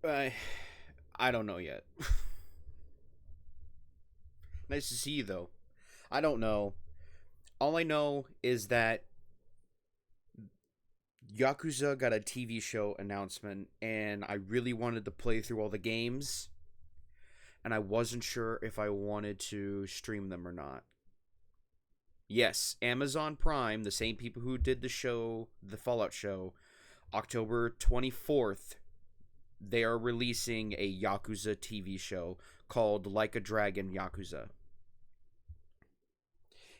I I don't know yet. Nice to see you though. I don't know. All I know is that Yakuza got a TV show announcement, and I really wanted to play through all the games, and I wasn't sure if I wanted to stream them or not. Yes, Amazon Prime, the same people who did the show, the Fallout show, October 24th, they are releasing a Yakuza TV show called Like a Dragon Yakuza.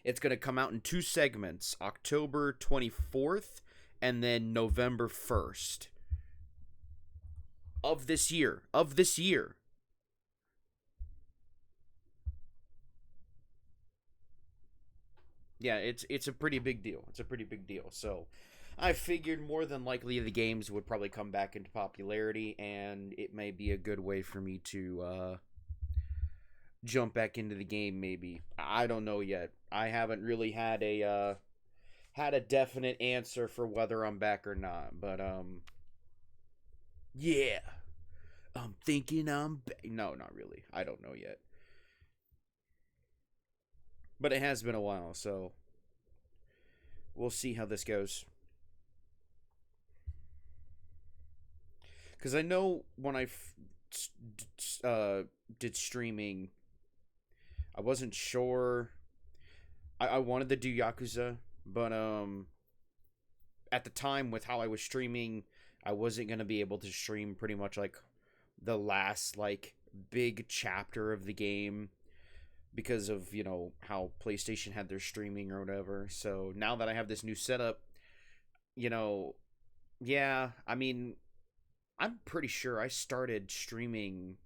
It's going to come out in two segments, October 24th and then November 1st of this year. Of this year. Yeah, it's a pretty big deal. It's a pretty big deal. So, I figured more than likely the games would probably come back into popularity, and it may be a good way for me to jump back into the game. Maybe I don't know yet. I haven't really had a definite answer for whether I'm back or not. But yeah, I'm thinking I'm back. No, not really. I don't know yet. But it has been a while, so we'll see how this goes. Because I know when uh, did streaming, I wasn't sure. I wanted to do Yakuza, but at the time with how I was streaming, I wasn't gonna be able to stream pretty much like the last like big chapter of the game because of how PlayStation had their streaming or whatever. So now that I have this new setup, you know, yeah, I mean, I'm pretty sure I started streaming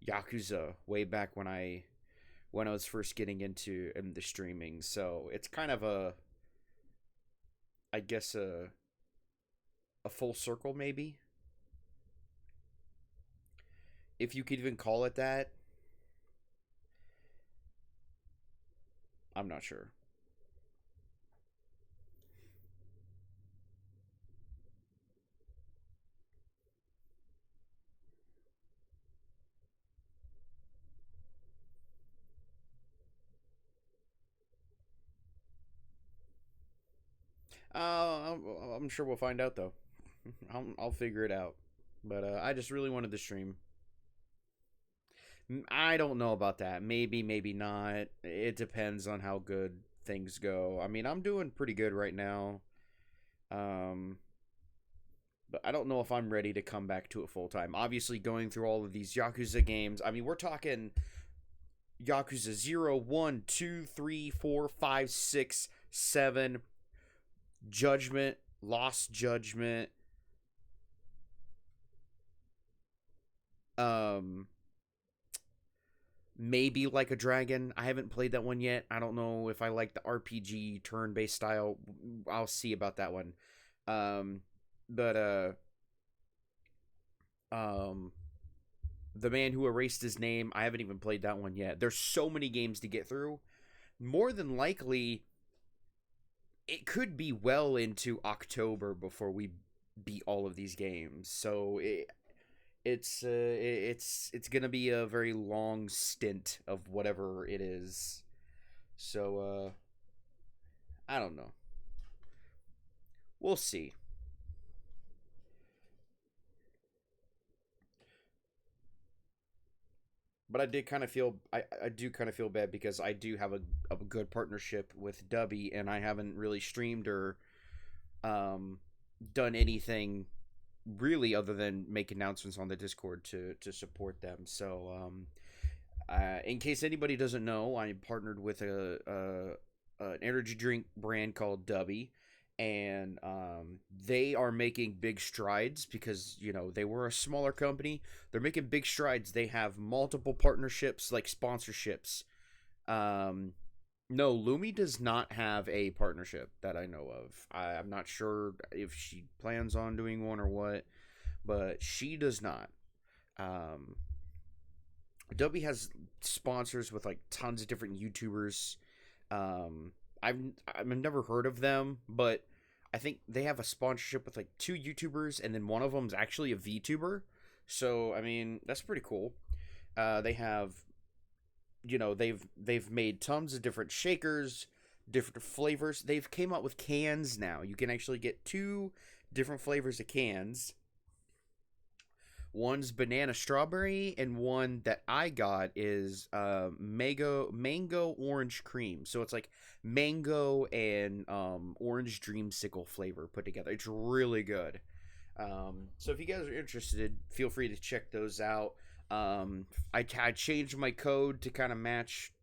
Yakuza way back when I was first getting into the streaming. So it's kind of I guess a full circle maybe, if you could even call it that. I'm not sure. I'm sure we'll find out though. I'll figure it out. But I just really wanted to stream. I don't know about that. Maybe, maybe not. It depends on how good things go. I mean, I'm doing pretty good right now. Um, but I don't know if I'm ready to come back to it full time. Obviously, going through all of these Yakuza games. I mean, we're talking Yakuza 0, 1, 2, 3, 4, 5, 6, 7, Judgment, Lost Judgment, um, maybe Like a Dragon. I haven't played that one yet. I don't know if I like the RPG turn based style. I'll see about that one. Um, but um, the Man Who Erased His Name. I haven't even played that one yet. There's so many games to get through. More than likely, it could be well into October before we beat all of these games. So it's gonna be a very long stint of whatever it is. So I don't know. We'll see. But I did kind of feel I do kind of feel bad because I do have a good partnership with Dubby, and I haven't really streamed or um done anything really other than make announcements on the Discord to support them. So in case anybody doesn't know, I partnered with an energy drink brand called Dubby, and they are making big strides because they were a smaller company. They're making big strides. They have multiple partnerships, like sponsorships. Um, no, Lumi does not have a partnership that I know of. I'm not sure if she plans on doing one or what, but she does not. Um, Adobe has sponsors with like tons of different YouTubers. Um, I've I've never heard of them, but I think they have a sponsorship with like two YouTubers, and then one of them is actually a VTuber. So I mean, that's pretty cool. They have, they've made tons of different shakers, different flavors. They've came out with cans now. You can actually get two different flavors of cans. One's banana strawberry, and one that I got is mango orange cream. So it's like mango and orange dreamsicle flavor put together. It's really good. So if you guys are interested, feel free to check those out. I changed my code to kind of match.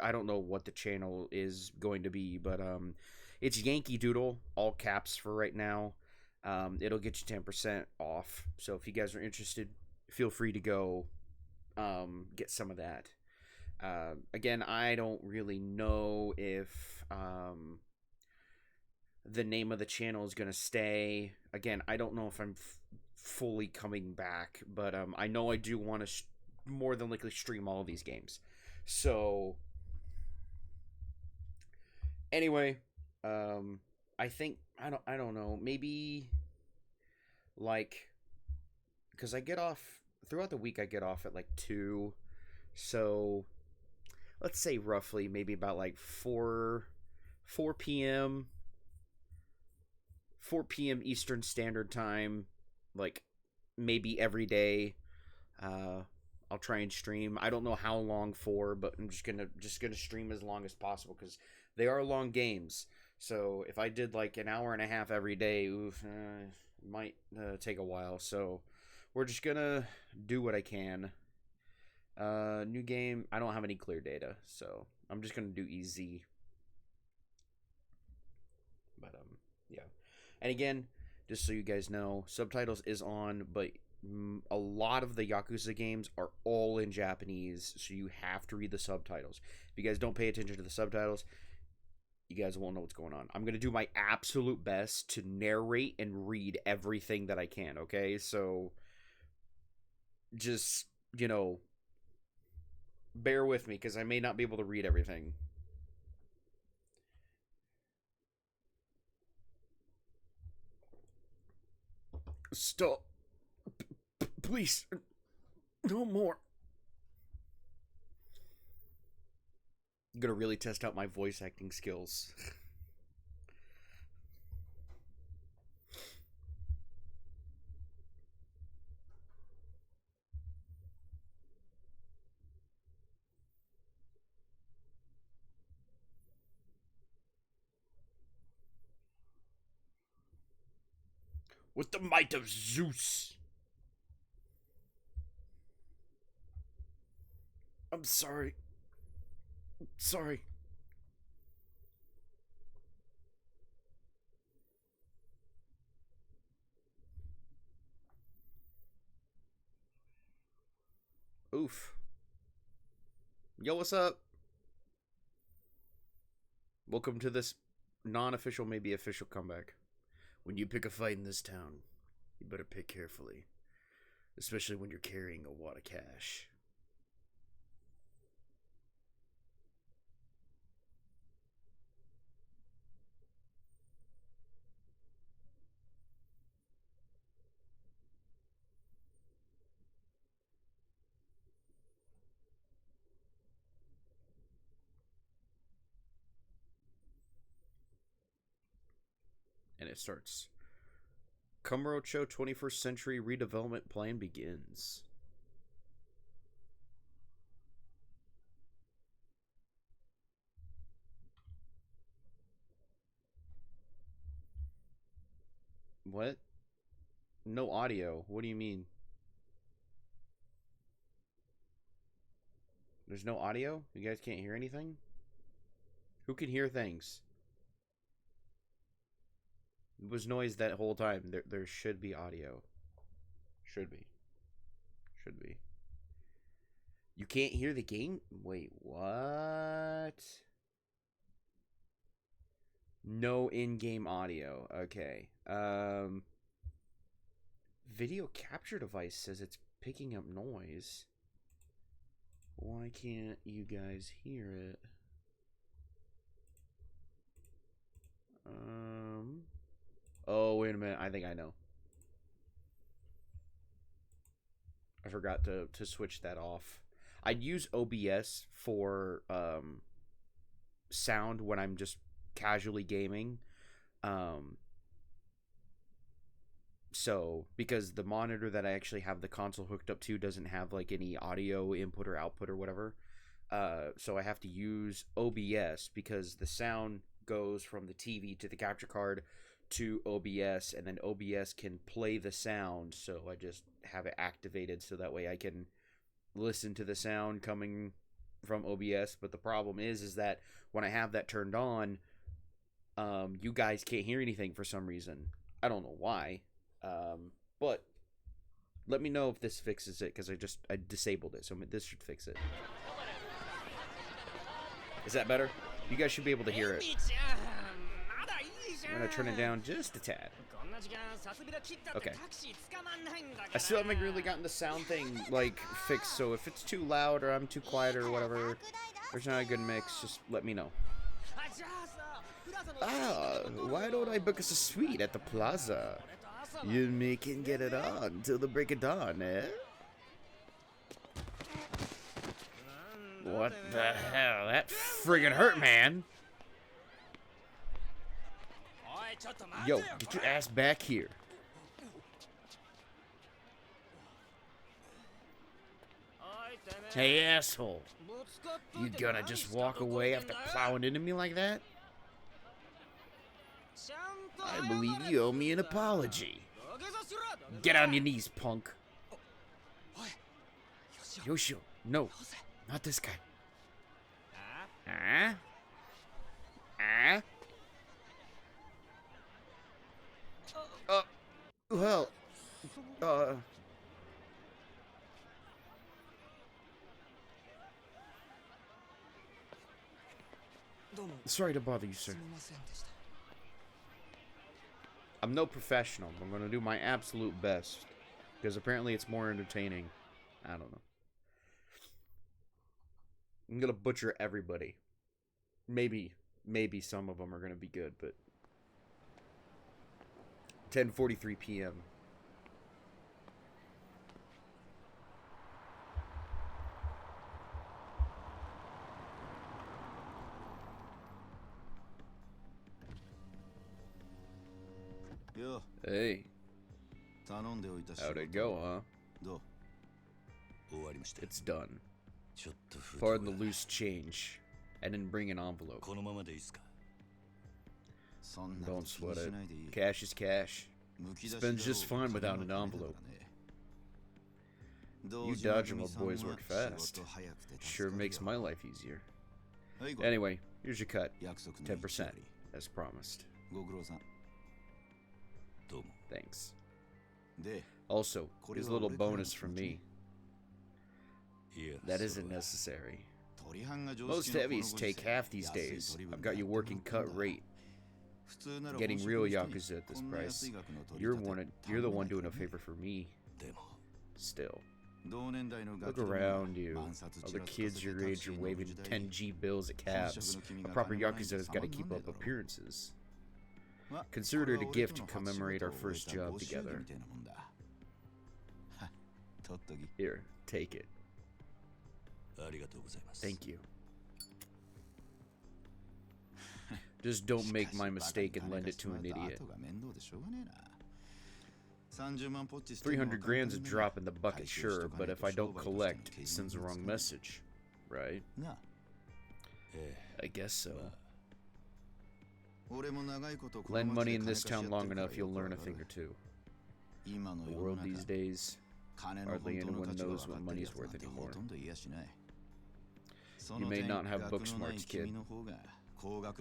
I don't know what the channel is going to be, but it's Yankee Doodle, all caps for right now. It'll get you 10% off. So if you guys are interested, feel free to go get some of that. Again, I don't really know if the name of the channel is going to stay. Again, I don't know if I'm fully coming back, but I know I do want to more than likely stream all of these games. So anyway, I think I don't know, maybe like because I get off throughout the week. I get off at like 2, so let's say roughly maybe about like 4 p.m. 4 p.m. Eastern Standard Time, like maybe every day. Uh, I'll try and stream. I don't know how long for, but I'm just gonna stream as long as possible because they are long games. So if I did like an hour and a half every day, oof, might take a while. So we're just gonna do what I can. New game. I don't have any clear data, so I'm just gonna do easy. But yeah. And again, just so you guys know, subtitles is on, but a lot of the Yakuza games are all in Japanese, so you have to read the subtitles. If you guys don't pay attention to the subtitles, you guys won't know what's going on. I'm going to do my absolute best to narrate and read everything that I can, okay? So just, bear with me because I may not be able to read everything. Stop. Please. No more. I'm going to really test out my voice acting skills. With the might of Zeus. I'm sorry. Sorry. Oof. Yo, what's up? Welcome to this non-official, maybe official comeback. When you pick a fight in this town, you better pick carefully, especially when you're carrying a wad of cash. And it starts. Kamurocho 21st Century Redevelopment Plan begins. What? No audio. What do you mean? There's no audio? You guys can't hear anything? Who can hear things? It was noise that whole time. There should be audio. Should be. Should be. You can't hear the game? Wait, what? No in-game audio. Okay. Video capture device says it's picking up noise. Why can't you guys hear it? Oh, wait a minute. I think I know. I forgot to switch that off. I'd use OBS for sound when I'm just casually gaming. So because the monitor that I actually have the console hooked up to doesn't have like any audio input or output or whatever. So I have to use OBS because the sound goes from the TV to the capture card to OBS, and then OBS can play the sound. So I just have it activated so that way I can listen to the sound coming from OBS. But the problem is that when I have that turned on, you guys can't hear anything for some reason. I don't know why. But let me know if this fixes it, because I disabled it, so this should fix it. Is that better? You guys should be able to hear it. I'm gonna turn it down just a tad. Okay. I still haven't really gotten the sound thing like fixed, so if it's too loud or I'm too quiet or whatever, there's not a good mix, just let me know. Ah, why don't I book us a suite at the plaza? You and me can get it on till the break of dawn, eh? What the hell? That friggin' hurt, man. Yo, get your ass back here. Hey, asshole. You gonna just walk away after plowing into me like that? I believe you owe me an apology. Get on your knees, punk. Yoshio, no, not this guy. Huh? Huh? Well, sorry to bother you, sir. I'm no professional. I'm going to do my absolute best. Because apparently it's more entertaining. I don't know. I'm going to butcher everybody. Maybe some of them are going to be good, but... 10:43 p.m. Hey. How'd it go, huh? It's done. Pardon the loose change. I didn't bring an envelope. Don't sweat it. Cash is cash. Spends just fine without an envelope. You Dodgema boys work fast. Sure makes my life easier. Anyway, here's your cut. 10%, as promised. Thanks. Also, here's a little bonus from me. That isn't necessary. Most heavies take half these days. I've got you working cut rate. Getting real Yakuza at this price. You're the one doing a favor for me. Still. Look around you. All the kids your age are waving 10G bills at cabs. A proper Yakuza has got to keep up appearances. Consider it a gift to commemorate our first job together. Here, take it. Thank you. Just don't make my mistake and lend it to an idiot. 300 grand's a drop in the bucket, sure, but if I don't collect, it sends the wrong message, right? I guess so. Lend money in this town long enough, you'll learn a thing or two. The world these days, hardly anyone knows what money's worth anymore. You may not have book smarts, kid,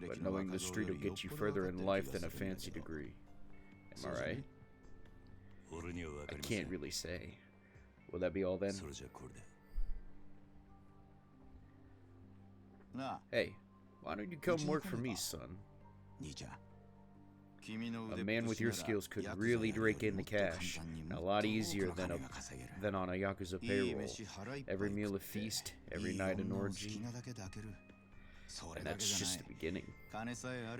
but knowing the street will get you further in life than a fancy degree. Am I right? I can't really say. Will that be all then? Hey, why don't you come work for me, son? A man with your skills could really rake in the cash, a lot easier than on a Yakuza payroll. Every meal a feast, every night an orgy. And that's just the beginning.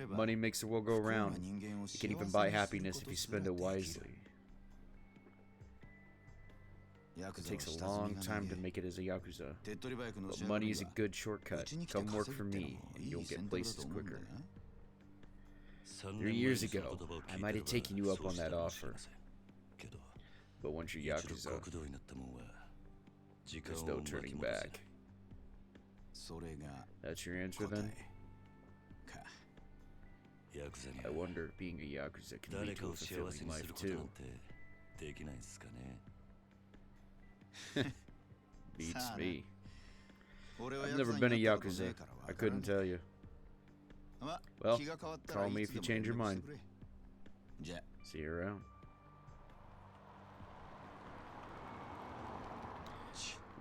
Money makes the world go round. You can even buy happiness if you spend it wisely. It takes a long time to make it as a Yakuza, but money is a good shortcut. Come work for me, and you'll get places quicker. 3 years ago, I might have taken you up on that offer. But once you're Yakuza, there's no turning back. That's your answer then? I wonder if being a Yakuza can lead to a fulfilling life too. Beats me. I've never been a Yakuza. I couldn't tell you. Well, call me if you change your mind. See you around.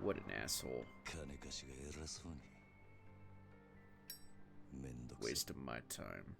What an asshole. Waste of my time.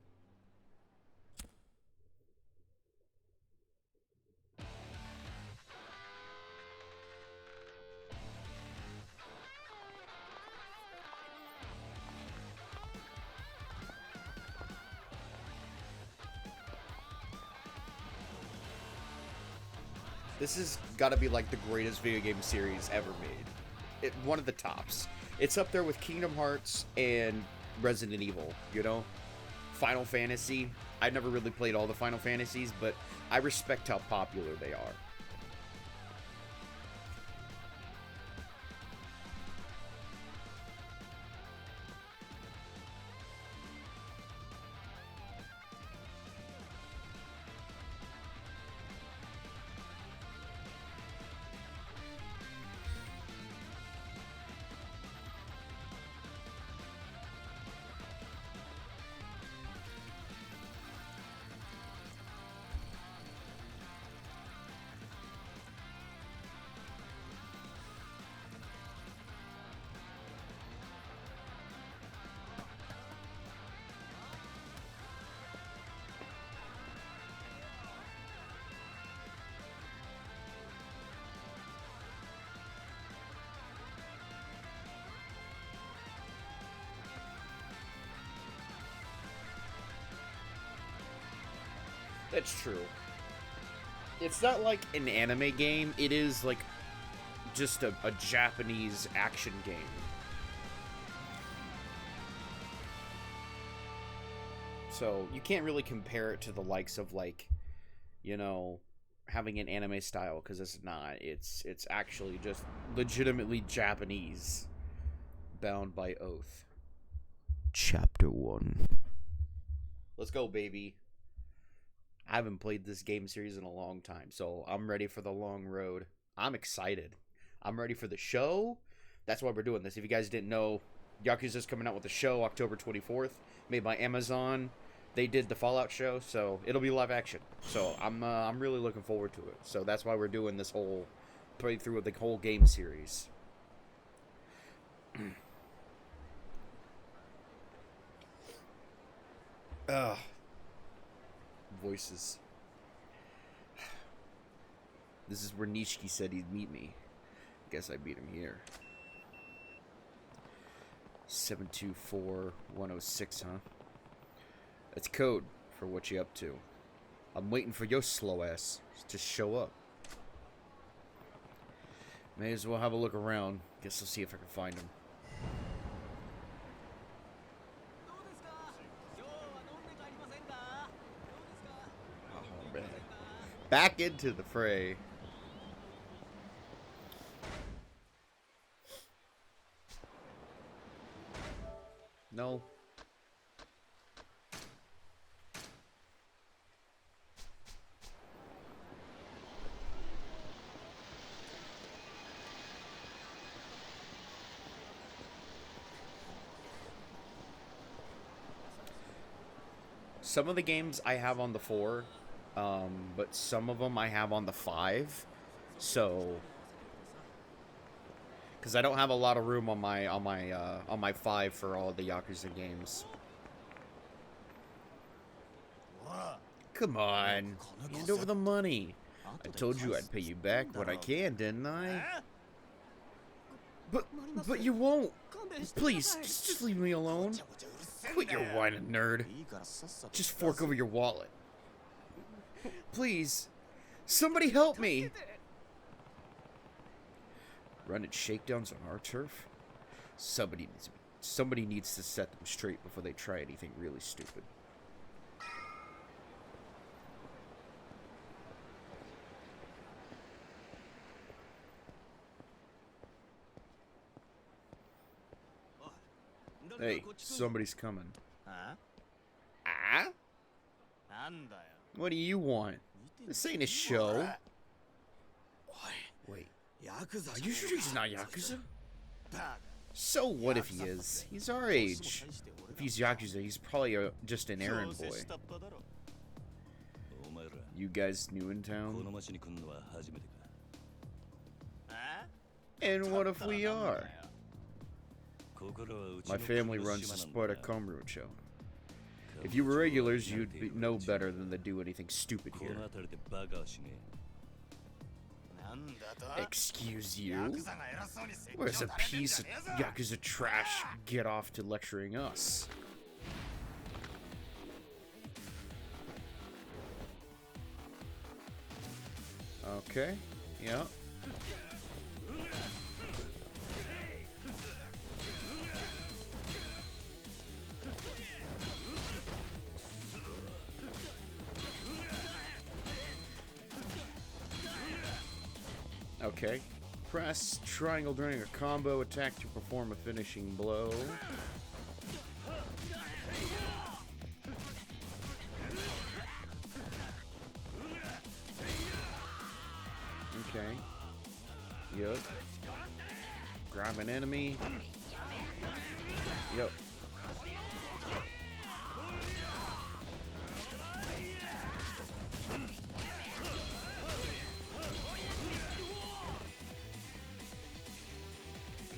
This has got to be like the greatest video game series ever made. One of the tops. It's up there with Kingdom Hearts and Resident Evil, you know? Final Fantasy. I never really played all the Final Fantasies, but I respect how popular they are. That's true. It's not like an anime game. It is like just a Japanese action game. So you can't really compare it to the likes of, like, you know, having an anime style, because it's not. It's actually just legitimately Japanese, bound by oath. Chapter 1. Let's go, baby. I haven't played this game series in a long time, so I'm ready for the long road. I'm excited. I'm ready for the show. That's why we're doing this. If you guys didn't know, Yakuza's coming out with a show October 24th, made by Amazon. They did the Fallout show, so it'll be live action. So I'm really looking forward to it. So that's why we're doing this whole playthrough of the whole game series. Voices. This is where Nishiki said he'd meet me. Guess I beat him here. 724-106, huh? That's code for what you up to. I'm waiting for your slow ass to show up. May as well have a look around. Guess I'll see if I can find him. Oh, man. Back into the fray. No. Some of the games I have on the 4, but some of them I have on the 5. So, because I don't have a lot of room on my 5 for all the Yakuza games. Come on, hand over the money. I told you I'd pay you back when I can, didn't I? But you won't. Please, just leave me alone. Quit your whining, nerd. Just fork over your wallet. Please, somebody help me. Running shakedowns on our turf? Somebody needs to set them straight before they try anything really stupid. Hey, somebody's coming. Ah? What do you want? This ain't a show. Wait. Are you sure he's not Yakuza? So what if he is? He's our age. If he's Yakuza, he's probably just an errand boy. You guys new in town? And what if we are? My family runs the Sparta Komuro-cho. If you were regulars, you'd know better than to do anything stupid here. Excuse you? Where's a piece of Yakuza trash get off to lecturing us? Okay, yeah. Okay. Press triangle during a combo attack to perform a finishing blow. Okay. Yup. Grab an enemy. Yup.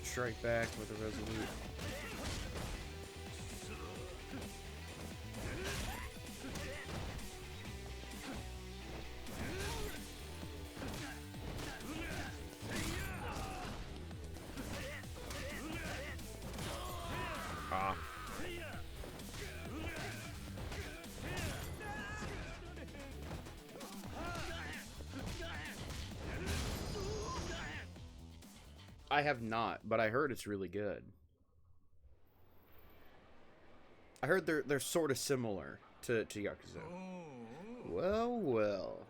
Strike back with a resolute. Ah. I have not, but I heard it's really good. I heard they're sort of similar to Yakuza. Well, well.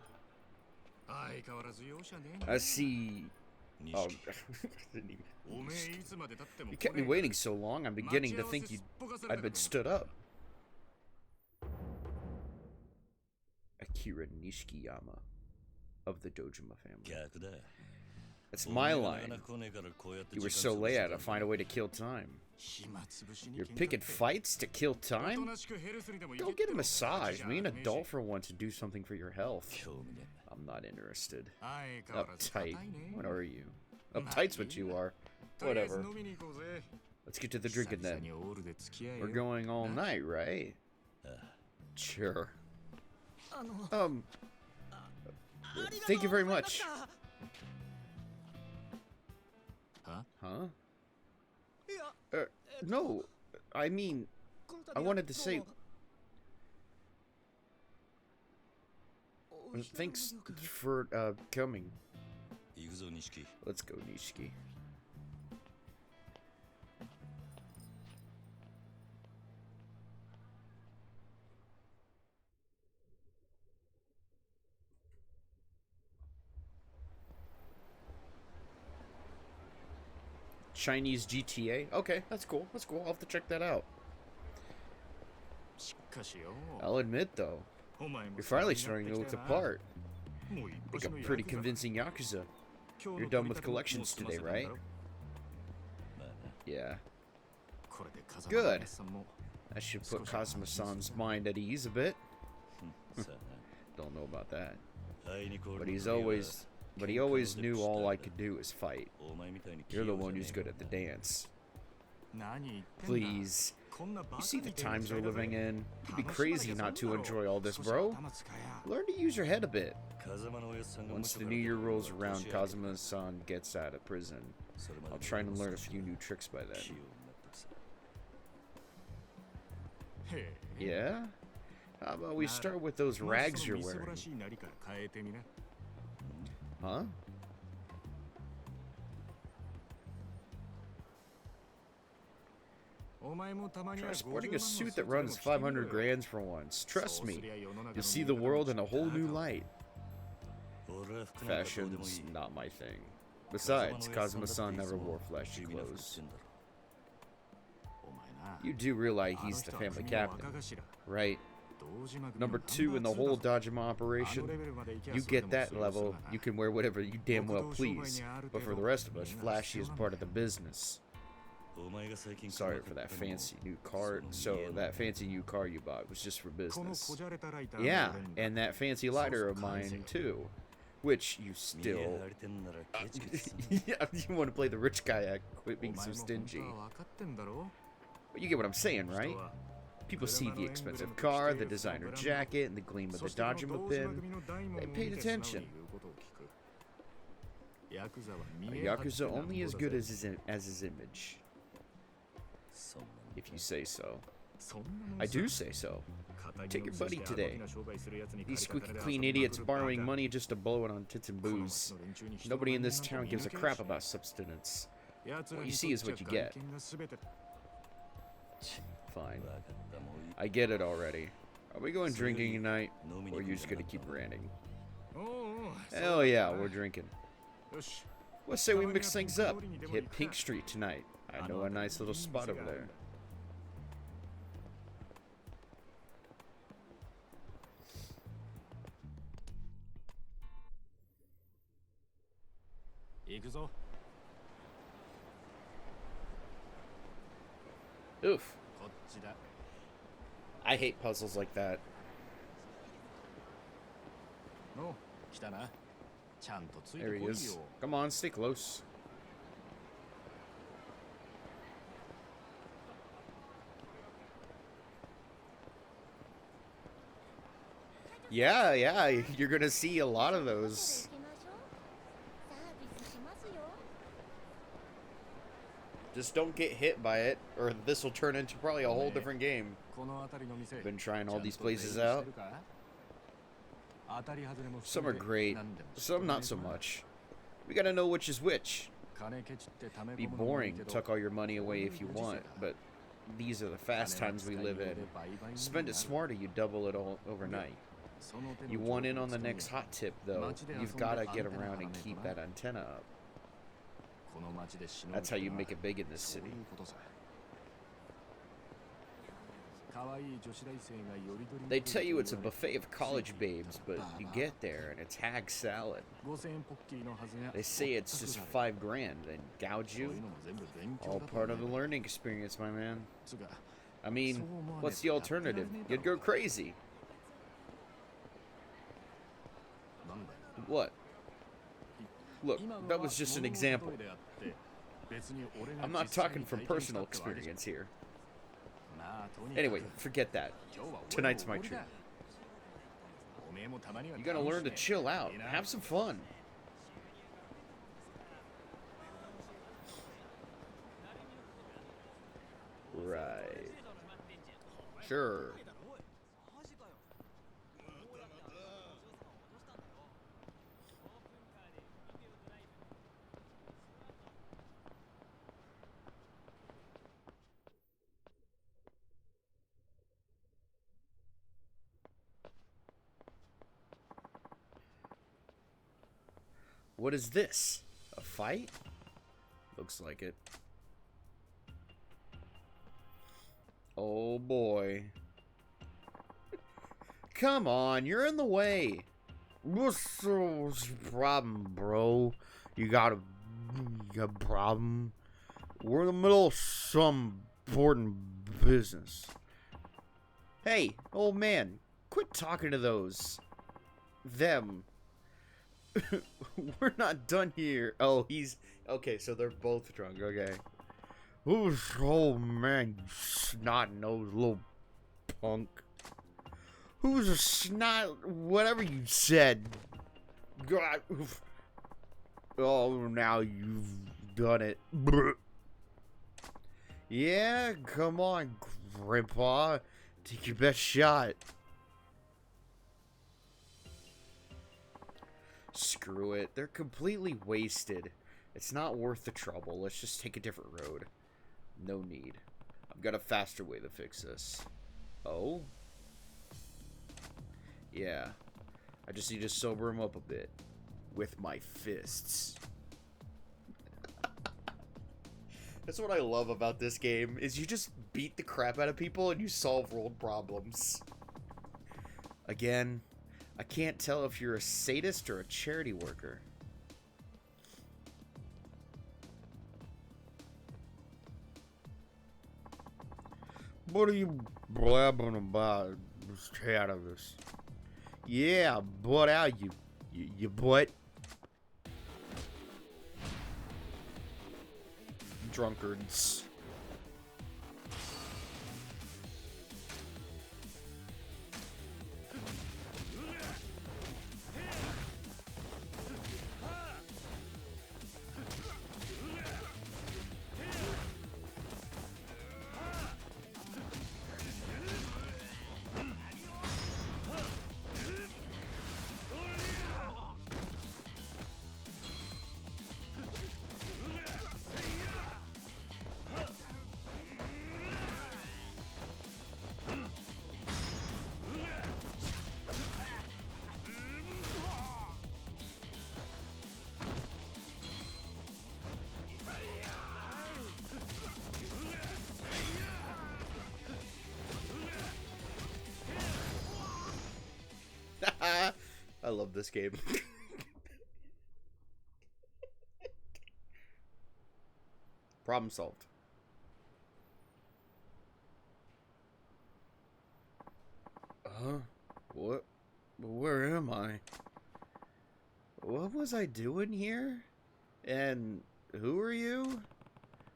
I see. Oh, you kept me waiting so long. I'm beginning to think I'd been stood up. Akira Nishikiyama of the Dojima family. That's my line. You were so late, I had to find a way to kill time. You're picking fights to kill time? Go get a massage. Be an adult for once and do something for your health. I'm not interested. Uptight. What are you? Uptight's what you are. Whatever. Let's get to the drinking then. We're going all night, right? Sure. Thank you very much. Huh? No. I mean, I wanted to say... Thanks for, coming. Let's go, Nishiki. Chinese GTA? Okay, that's cool. That's cool. I'll have to check that out. I'll admit, though, you're finally starting to look the part. Like a pretty convincing Yakuza. You're done with collections today, right? Yeah. Good. That should put Kazuma-san's mind at ease a bit. Don't know about that. But he always knew all I could do is fight. You're the one who's good at the dance. Please. You see the times we're living in? You'd be crazy not to enjoy all this, bro. Learn to use your head a bit. Once the new year rolls around, Kazuma-san gets out of prison. I'll try and learn a few new tricks by then. Yeah? How about we start with those rags you're wearing? Huh? Try sporting a suit that runs 500 grand for once. Trust me, you'll see the world in a whole new light. Fashion's not my thing. Besides, Kazuma-san never wore flashy clothes. You do realize he's the family captain, right? Number 2 in the whole Dojima operation. You get that level, you can wear whatever you damn well please. But for the rest of us, flashy is part of the business. Sorry for that fancy new car. So that fancy new car you bought was just for business. Yeah, and that fancy lighter of mine too. Which you still... yeah, you want to play the rich guy act, quit being so stingy. But you get what I'm saying, right? People see the expensive car, the designer jacket, and the gleam of the Dojima pin. They paid attention. A Yakuza only as good as his image. If you say so. I do say so. Take your buddy today. These squeaky clean idiots borrowing money just to blow it on tits and booze. Nobody in this town gives a crap about substance. What you see is what you get. Fine. I get it already. Are we going drinking tonight? Or are you just gonna keep ranting? Hell yeah, we're drinking. Let's say we mix things up. Hit Pink Street tonight. I know a nice little spot over there. Oof. I hate puzzles like that. There he is. Come on, stay close. Yeah, you're gonna see a lot of those. Just don't get hit by it, or this will turn into probably a whole different game. Been trying all these places out. Some are great, some not so much. We gotta know which is which. Be boring, tuck all your money away if you want, but these are the fast times we live in. Spend it smarter, you double it all overnight. You want in on the next hot tip, though, you've gotta get around and keep that antenna up. That's how you make it big in this city. They tell you it's a buffet of college babes, but you get there and it's hag salad. They say it's just $5 grand and gouge you. All part of the learning experience, my man. I mean, what's the alternative? You'd go crazy. What? Look, that was just an example. I'm not talking from personal experience here. Anyway, forget that. Tonight's my treat. You gotta learn to chill out. Have some fun. Right. Sure. What is this? A fight? Looks like it. Oh boy. Come on, you're in the way. What's the problem, bro? You got a problem? We're in the middle of some important business. Hey, old man, quit talking to them. We're not done here. Oh, he's... Okay, so they're both drunk. Okay. Who's... Oh, man, you snot-nosed little punk. Who's a snot... Whatever you said. God. Oh, now you've done it. Yeah, come on, Grandpa. Take your best shot. Screw it. They're completely wasted. It's not worth the trouble. Let's just take a different road. No need. I've got a faster way to fix this. Oh? Yeah. I just need to sober him up a bit. With my fists. That's what I love about this game, is you just beat the crap out of people and you solve world problems. Again, I can't tell if you're a sadist or a charity worker. What are you blabbing about? Stay out of this. Yeah, butt out, you butt. Drunkards. I love this game. Problem solved. What? Where am I? What was I doing here? And who are you?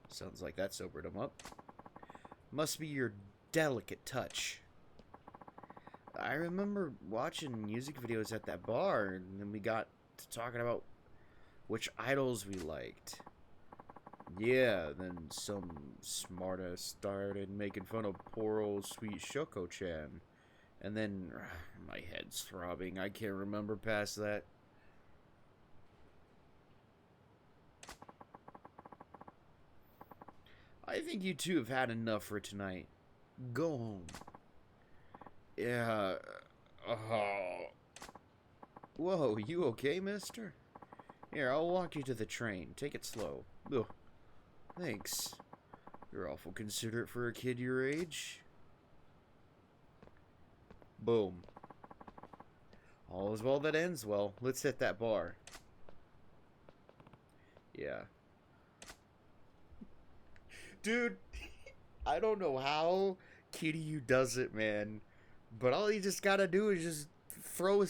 Sounds like that sobered him up. Must be your delicate touch. I remember watching music videos at that bar, and then we got to talking about which idols we liked. Yeah, then some smartass started making fun of poor old sweet Shoko-chan. And then, my head's throbbing, I can't remember past that. I think you two have had enough for tonight. Go home. Yeah. Whoa, you okay, mister? Here, I'll walk you to the train. Take it slow. Ugh. Thanks. You're awful considerate for a kid your age. Boom. All is well that ends well. Let's hit that bar. Yeah. Dude, I don't know how Kiryu does it, man. But all you just gotta do is just throw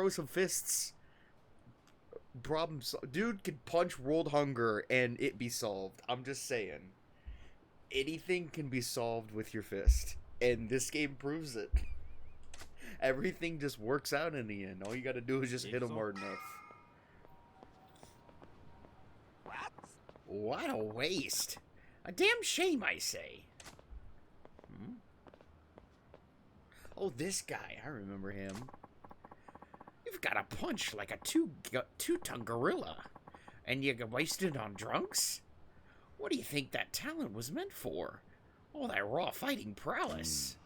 some fists. Dude can punch world hunger and it be solved. I'm just saying. Anything can be solved with your fist. And this game proves it. Everything just works out in the end. All you gotta do is just hit them hard enough. What a waste. A damn shame, I say. Oh, this guy. I remember him. You've got a punch like a two-ton gorilla. And you get wasted on drunks? What do you think that talent was meant for? All that raw fighting prowess.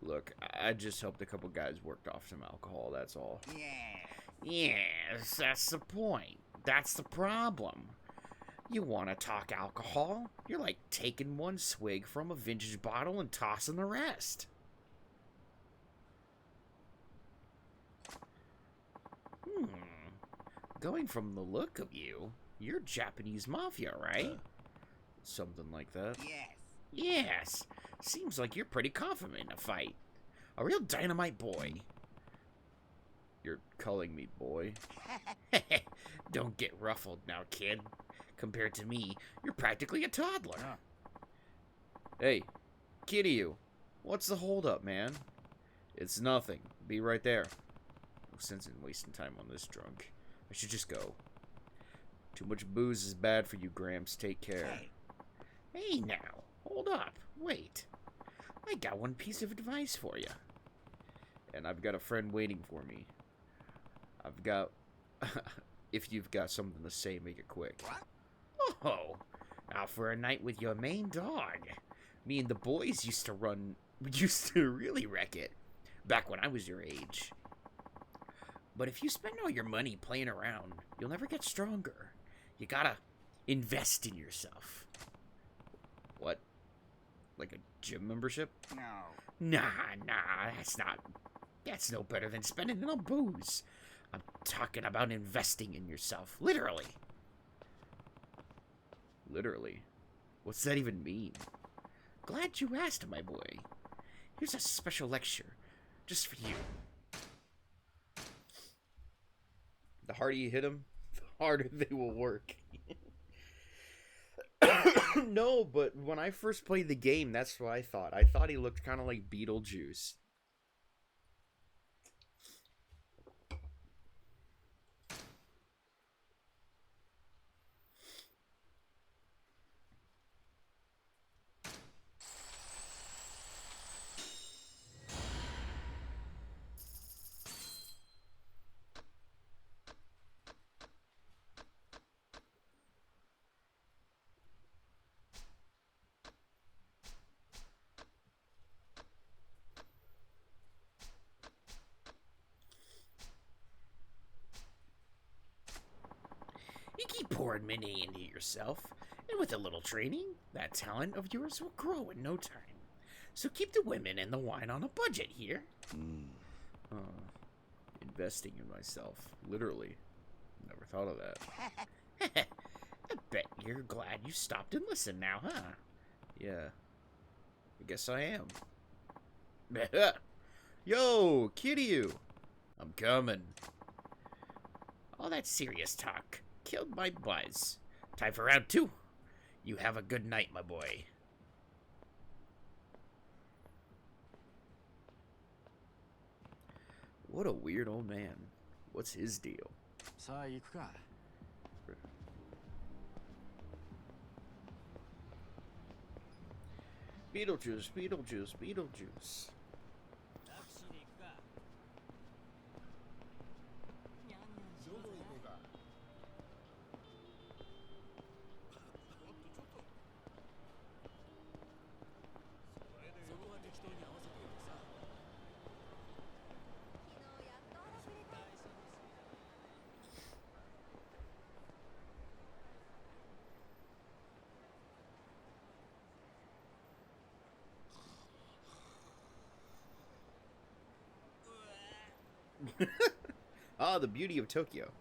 Look, I just hoped a couple guys worked off some alcohol, that's all. Yes, that's the point. That's the problem. You want to talk alcohol? You're like taking one swig from a vintage bottle and tossing the rest. Going from the look of you, you're Japanese mafia, right? Something like that. Yes. Seems like you're pretty confident in a fight. A real dynamite boy. You're calling me boy? Don't get ruffled now, kid. Compared to me, you're practically a toddler. Hey, Kiryu, what's the holdup, man? It's nothing. Be right there. No sense in wasting time on this drunk. I should just go. Too much booze is bad for you, Gramps. Take care. Hey now, hold up. Wait. I got one piece of advice for you. And I've got a friend waiting for me. I've got... if you've got something to say, make it quick. Oh, now for a night with your main dog. Me and the boys used to really wreck it back when I was your age. But if you spend all your money playing around, you'll never get stronger. You gotta invest in yourself. What? Like a gym membership? No. Nah, that's no better than spending it on booze. I'm talking about investing in yourself, literally. Literally? What's that even mean? Glad you asked, my boy. Here's a special lecture, just for you. The harder you hit them, the harder they will work. No, but when I first played the game, that's what I thought. I thought he looked kind of like Beetlejuice. You keep pouring money into yourself, and with a little training, that talent of yours will grow in no time. So keep the women and the wine on a budget here. Investing in myself, literally. Never thought of that. I bet you're glad you stopped and listened now, huh? Yeah, I guess I am. Yo, Kiryu! I'm coming. All that serious talk killed my buzz. Time for round 2. You have a good night, my boy. What a weird old man. What's his deal? Beetlejuice, Beetlejuice, Beetlejuice. Ah, the beauty of Tokyo.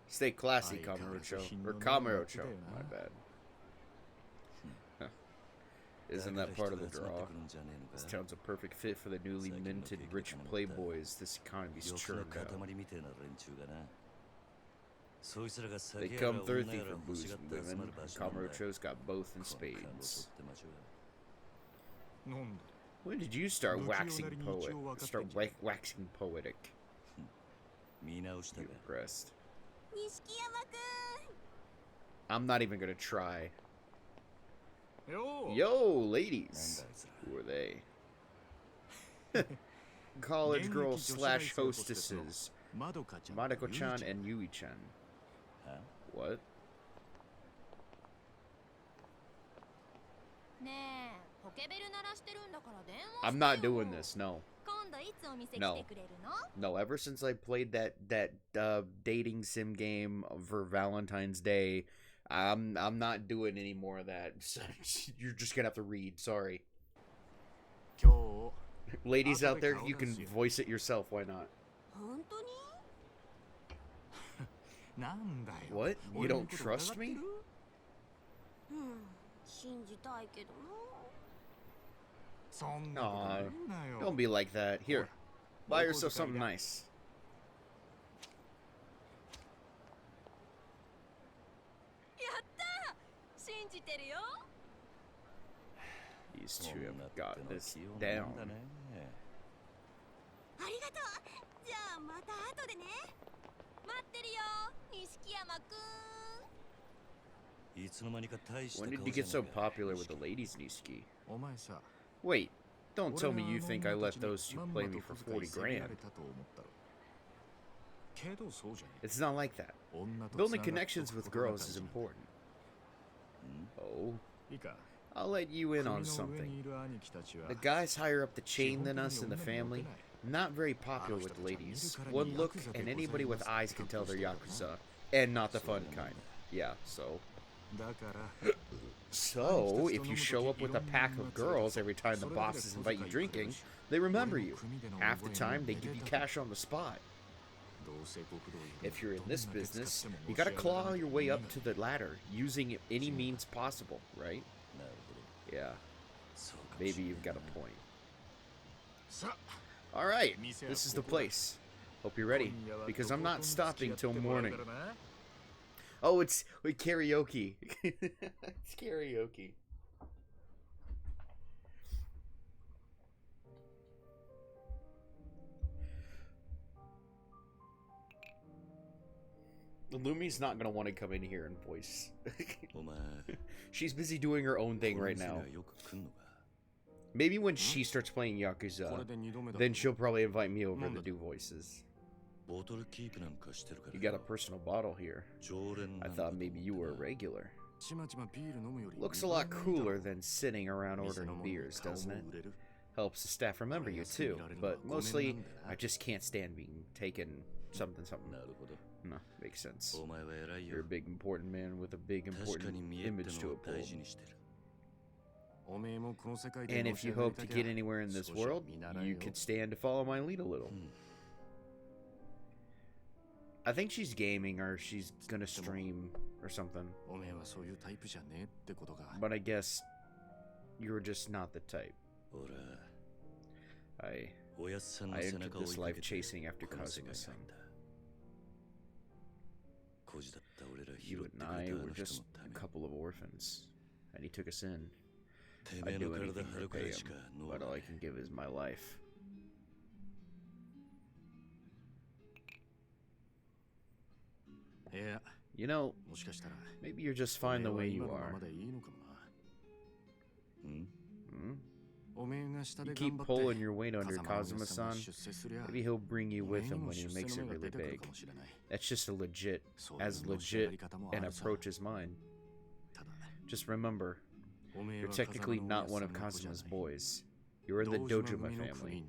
Stay classy, Kamurocho. Or Kamurocho, my bad. Huh. Isn't that part of the draw? This town's a perfect fit for the newly minted rich playboys this economy's churned out. They come thirsty for booze and women. Kamurocho's got both in spades. When did you start waxing poetic? You impressed. I'm not even gonna try. Yo, ladies. Who are they? College girls slash hostesses. Madako-chan and Yui-chan. What? I'm not doing this, no. No. No, ever since I played that dating sim game for Valentine's Day, I'm not doing any more of that. You're just gonna have to read, sorry. Ladies out there, you can voice it yourself, why not? What? You don't trust me? Aw, don't be like that. Here, buy yourself something nice. These two have got this down. When did you get so popular with the ladies, Nisuki? Wait, don't tell me you think I let those two play me for 40 grand. It's not like that. Building connections with girls is important. Oh? I'll let you in on something. The guys higher up the chain than us in the family, not very popular with ladies. One look and anybody with eyes can tell they're Yakuza. And not the fun kind. Yeah, so... So, if you show up with a pack of girls every time the bosses invite you drinking, they remember you. Half the time, they give you cash on the spot. If you're in this business, you gotta claw your way up to the ladder, using any means possible, right? Yeah. Maybe you've got a point. Alright, this is the place. Hope you're ready, because I'm not stopping till morning. Oh, it's karaoke. It's karaoke. Lumi's not gonna want to come in here and voice. She's busy doing her own thing right now. Maybe when she starts playing Yakuza, then she'll probably invite me over to do voices. You got a personal bottle here. I thought maybe you were a regular. Looks a lot cooler than sitting around ordering beers, doesn't it? Helps the staff remember you too, but mostly I just can't stand being taken something. No, makes sense. You're a big important man with a big important image to uphold. And if you hope to get anywhere in this world, you could stand to follow my lead a little. I think she's gaming or she's gonna stream or something. But I guess you're just not the type. I entered this life chasing after Kazuma-san. You and I were just a couple of orphans, and he took us in. I'd do anything to pay him, but all I can give is my life. You know, maybe you're just fine the way you are. You keep pulling your weight under Kazuma-san, maybe he'll bring you with him when he makes it really big. That's just as legit an approach as mine. Just remember, you're technically not one of Kazuma's boys. You're in the Dojima family.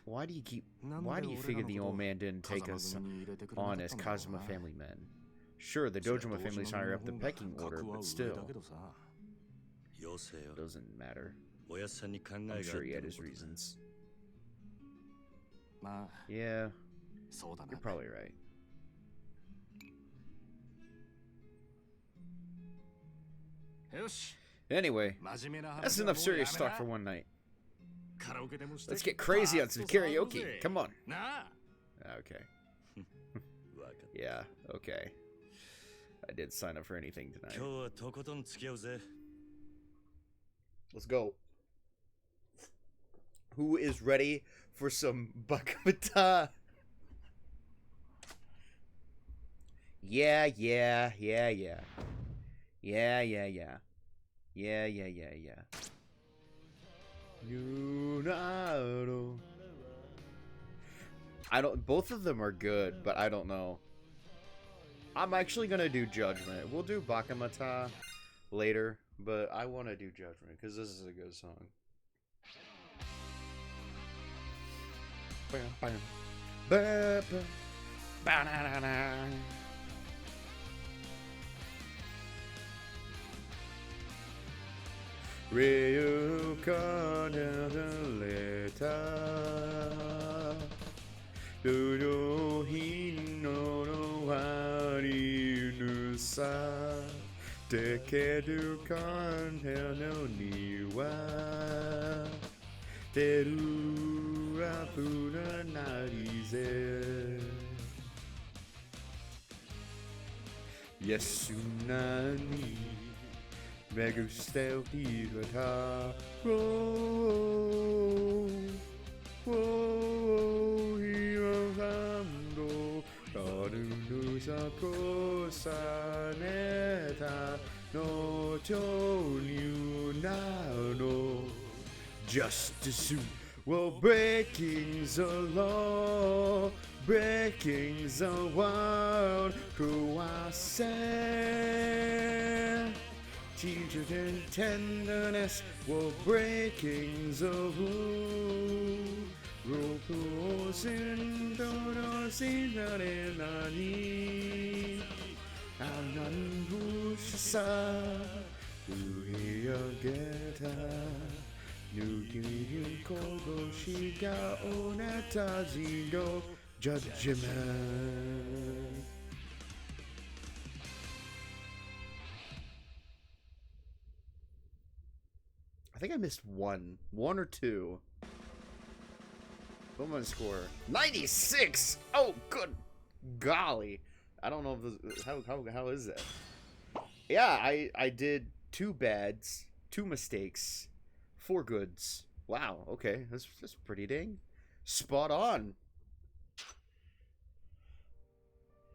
Why do you figure the old man didn't take us on as Kazuma family men? Sure, the Dojima family's higher up the pecking order, but still. Doesn't matter. I'm sure he had his reasons. Yeah, you're probably right. Anyway, that's enough serious talk for one night. Let's get crazy on some karaoke. Come on. Okay. Yeah, okay. I did sign up for anything tonight. Let's go. Who is ready for some bakamata? Yeah. Yeah. Both of them are good, but I don't know. I'm actually gonna do Judgment. We'll do Bakamata later, but I want to do Judgment because this is a good song. Yasunani me gusta el guitarra. Girando esa cosa neta no no just as soon while breaking the law. breaking the world. Who I say, teacher and tenderness, we're breaking the rule. Rules in doors in the need. I'm unbushsa. 우리의 게다 누구는 고고시가 오나타지도 judgment. I think I missed one or two. What my score? 96. Oh, good golly! I don't know if this, how is that? Yeah, I did 2 bads, 2 mistakes, 4 goods. Wow. Okay, that's pretty dang spot on.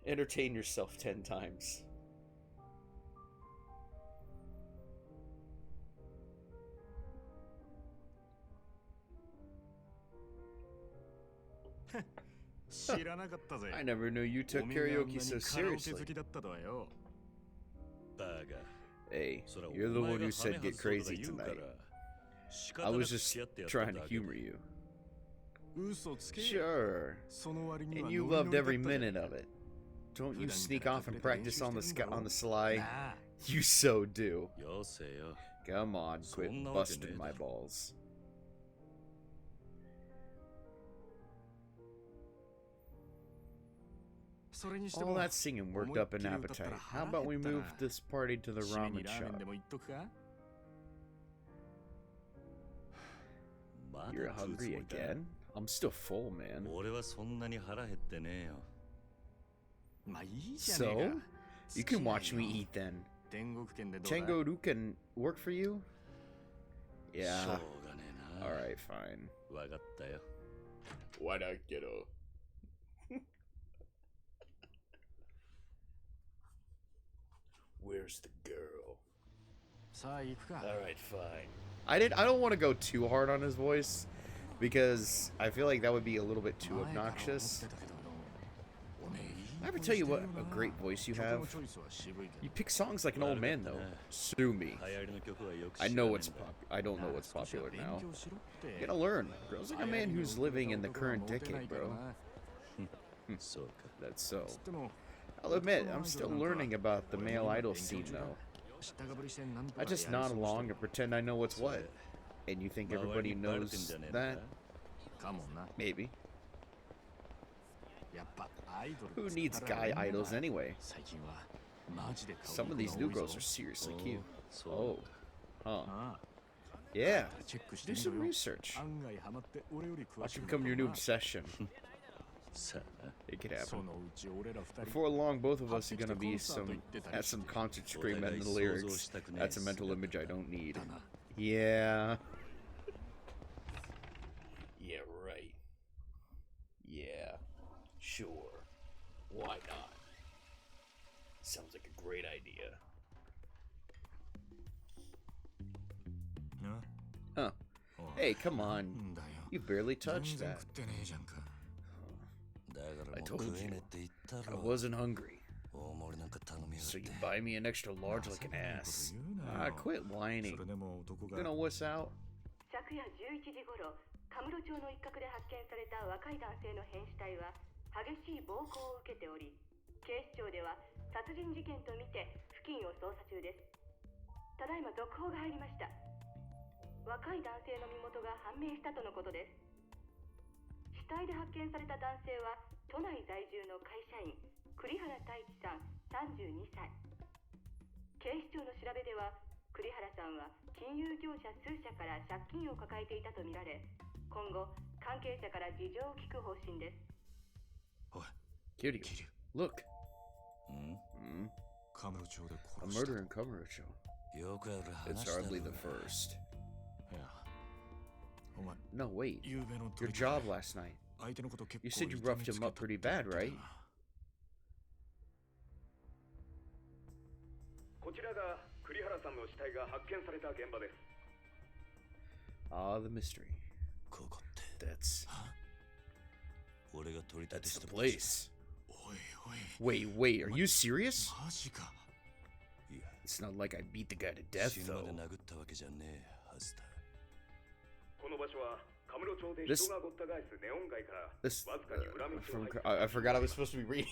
Entertain yourself 10 times. I never knew you took karaoke so seriously. Hey, you're the one who said get crazy tonight. I was just trying to humor you. Sure. And you loved every minute of it. Don't you sneak off and practice on the sly? You so do. Come on, quit busting my balls. All that singing worked up an appetite. How about we move this party to the ramen shop? You're hungry again? I'm still full, man. So? You can watch me eat then. Tengoru can work for you? Yeah. Alright, fine. Why not, kiddo? Where's the girl? Alright, fine. I don't want to go too hard on his voice because I feel like that would be a little bit too obnoxious. I ever tell you what a great voice you have? You pick songs like an old man though. Sue me. I don't know what's popular now. You gotta learn. Girls like a man who's living in the current decade, bro. That's so. I'll admit, I'm still learning about the male idol scene, though. I just nod along and pretend I know what's what. And you think everybody knows that? Maybe. Who needs guy idols anyway? Some of these new girls are seriously cute. Oh. Huh. Yeah. Do some research. Watch it become your new obsession. It could happen. Before long, both of us are gonna be at some concert screaming at the lyrics. That's a mental image I don't need. Yeah. Yeah, right. Yeah. Sure. Why not? Sounds like a great idea. Huh. Hey, come on. You barely touched that. I told you, I wasn't hungry. So you buy me an extra large like an ass. Quit whining. You gonna wuss out? 昨夜11時頃、カムロ町の一角で発見された若い男性の変死体は激しい暴行を受けており、警視庁では殺人事件とみて付近を捜査中です。ただいま続報が入りました。若い男性の身元が判明したとのことです。死体で発見された男性は都内在住の会社員栗原太一さん32歳。警視庁の調べでは栗原さんは金融業者数社から借金を抱えていたとみられ、今後関係者から事情を聞く方針です。おい、Kitty, look. A murder in Kamurocho. It's hardly the first. No, wait. Your job last night. You said you roughed him up pretty bad, right? Ah, the mystery. That's... That's the place. Wait, are you serious? It's not like I beat the guy to death, though. I forgot I was supposed to be reading.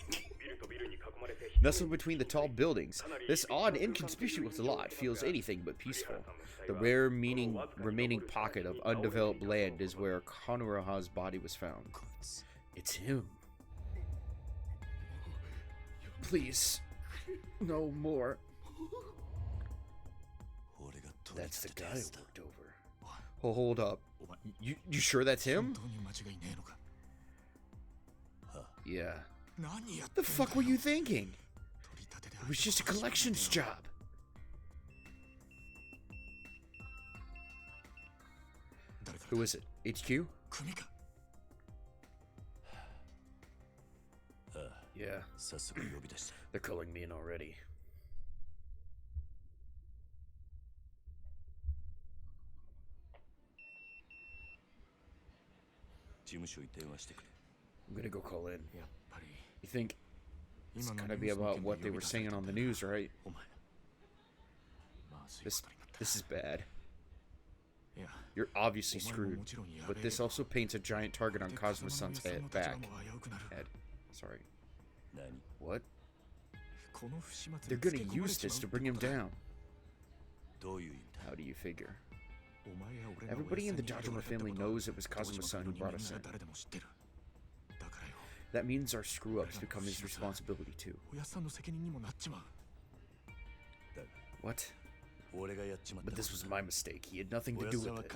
Nestled between the tall buildings, this odd, inconspicuous lot feels anything but peaceful. The rare remaining pocket of undeveloped land is where Konohara's body was found. It's him. Please, no more. That's the guy I worked over. Oh, hold up. You sure that's him? Yeah. What the fuck were you thinking? It was just a collections job. Who is it? HQ? Yeah. They're calling me in already. I'm gonna go call in. You think it's gotta be about what they were saying on the news, right? This is bad. You're obviously screwed, but this also paints a giant target on Kazuma-san's head. Sorry. What? They're gonna use this to bring him down. How do you figure? Everybody in the Dojima family knows it was Kazuma-san who brought us in. That means our screw-ups become his responsibility too. What? But this was my mistake. He had nothing to do with it.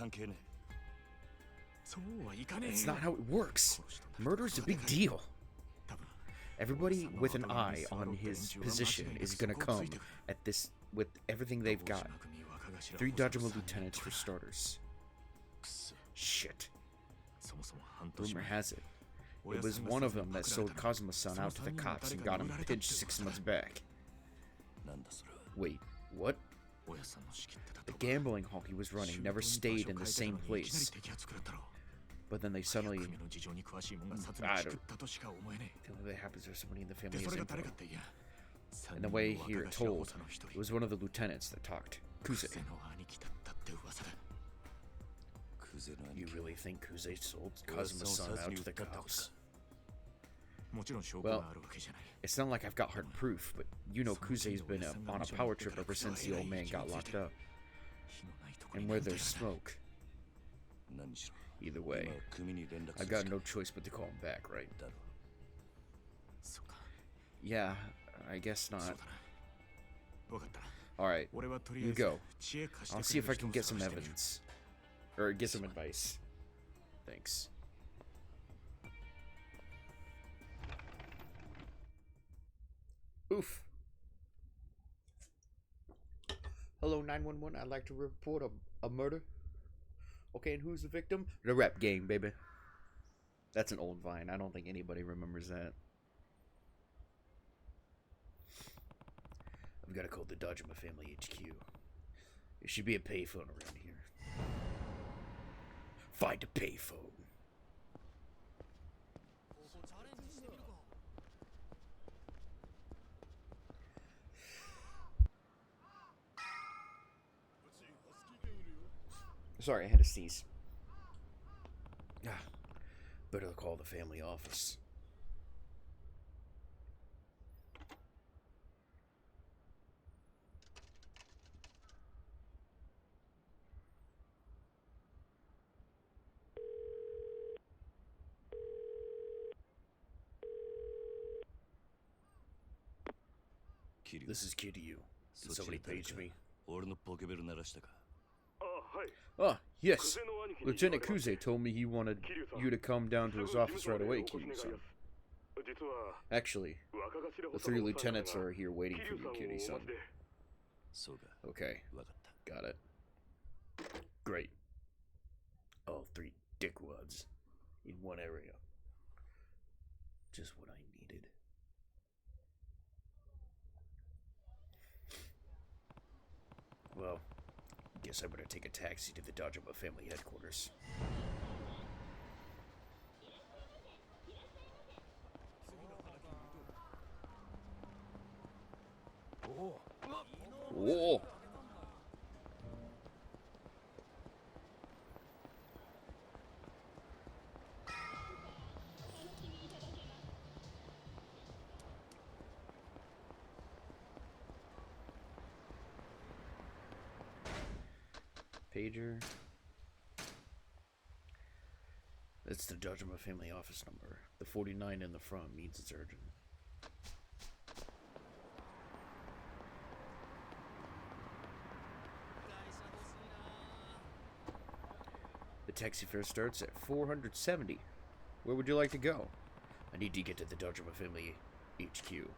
That's not how it works. Murder's a big deal. Everybody with an eye on his position is gonna come at this with everything they've got. 3 Dojima lieutenants for starters. Shit. Rumor has it was one of them that sold Kazuma-san out to the cops and got him pinched 6 months back. Wait, what? The gambling hall he was running never stayed in the same place. But then they suddenly... I don't... The only way that happens is somebody in the family has info. And the way here it told, it was one of the lieutenants that talked. Kuze. You really think Kuze sold Kazuma-san out to the cops? Well, it's not like I've got hard proof, but you know Kuze's been on a power trip ever since the old man got locked up. And where there's smoke. Either way, I've got no choice but to call him back, right? Yeah, I guess not. Alright, you go. I'll see if I can get some evidence. Or get some advice. Thanks. Oof. Hello, 911. I'd like to report a murder. Okay, and who's the victim? The rap gang, baby. That's an old Vine. I don't think anybody remembers that. I've got to call the Dojima family HQ. There should be a payphone around here. Find a payphone. Sorry, I had to sneeze. Better call the family office. This is Kiryu. Did somebody page me? Ah, yes. Lieutenant Kuze told me he wanted you to come down to his office right away, Kiryu-san. Actually, the 3 lieutenants are here waiting for you, Kiryu-san. Okay, got it. Great. All 3 dickwads in one area. Just what I needed. Well, guess I better take a taxi to the Dojima family headquarters. pager. It's the Dojima family office number. The 49 in the front means it's urgent. The taxi fare starts at 470. Where would you like to go? I need to get to the Dojima family HQ.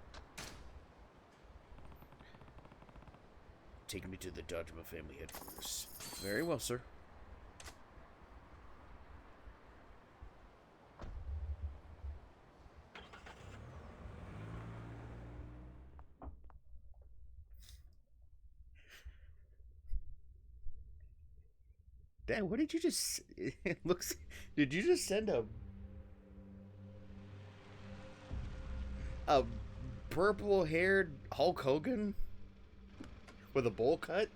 Take me to the Dojima family headquarters. Very well, sir. Dad, what did you just... It looks... Did you just send a purple-haired Hulk Hogan with a bowl cut?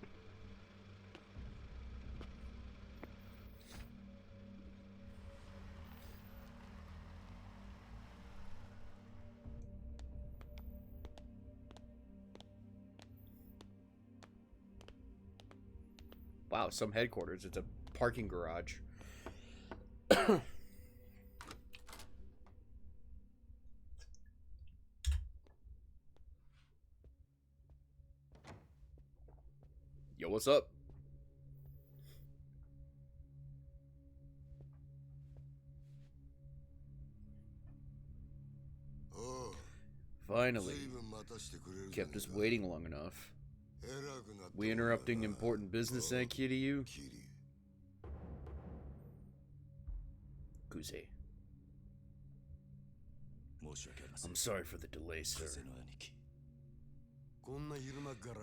Wow, some headquarters. It's a parking garage. Yo, what's up? Finally. Kept us waiting long enough. We interrupting important business, Kiryu? Kuze. I'm sorry for the delay, sir.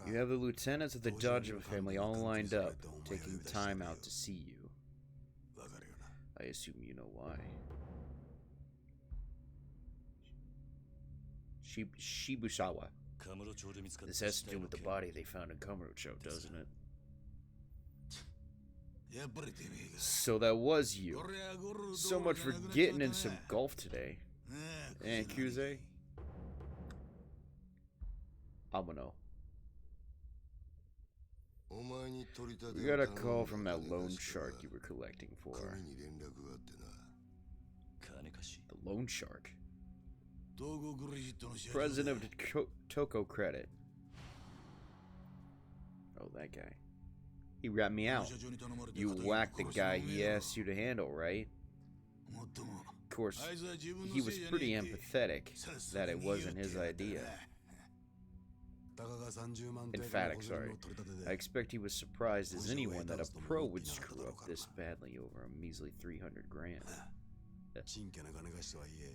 You have the lieutenants of the Dojima family all lined up, taking time out to see you. I assume you know why. Shibusawa. This has to do with the body they found in Kamurocho, doesn't it? So that was you. So much for getting in some golf today. And Kuze? Amano. We got a call from that loan shark you were collecting for. The loan shark? President of Toko Credit. Oh, that guy. He ratted me out. You whacked the guy he asked you to handle, right? Of course, he was pretty empathetic that it wasn't his idea. Emphatic, sorry. I expect he was surprised as anyone that a pro would screw up this badly over a measly 300 grand.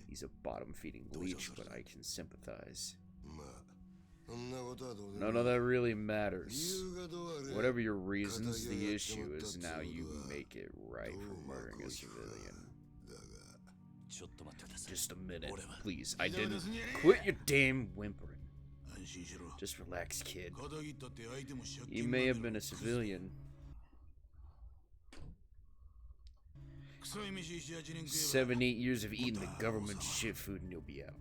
He's a bottom-feeding leech, but I can sympathize. None of that really matters. Whatever your reasons, the issue is now you make it right for murdering a civilian. Just a minute, please. I didn't... Quit your damn whimpering. Just relax, kid. He may have been a civilian. 7, 8 years of eating the government shit food and you'll be out.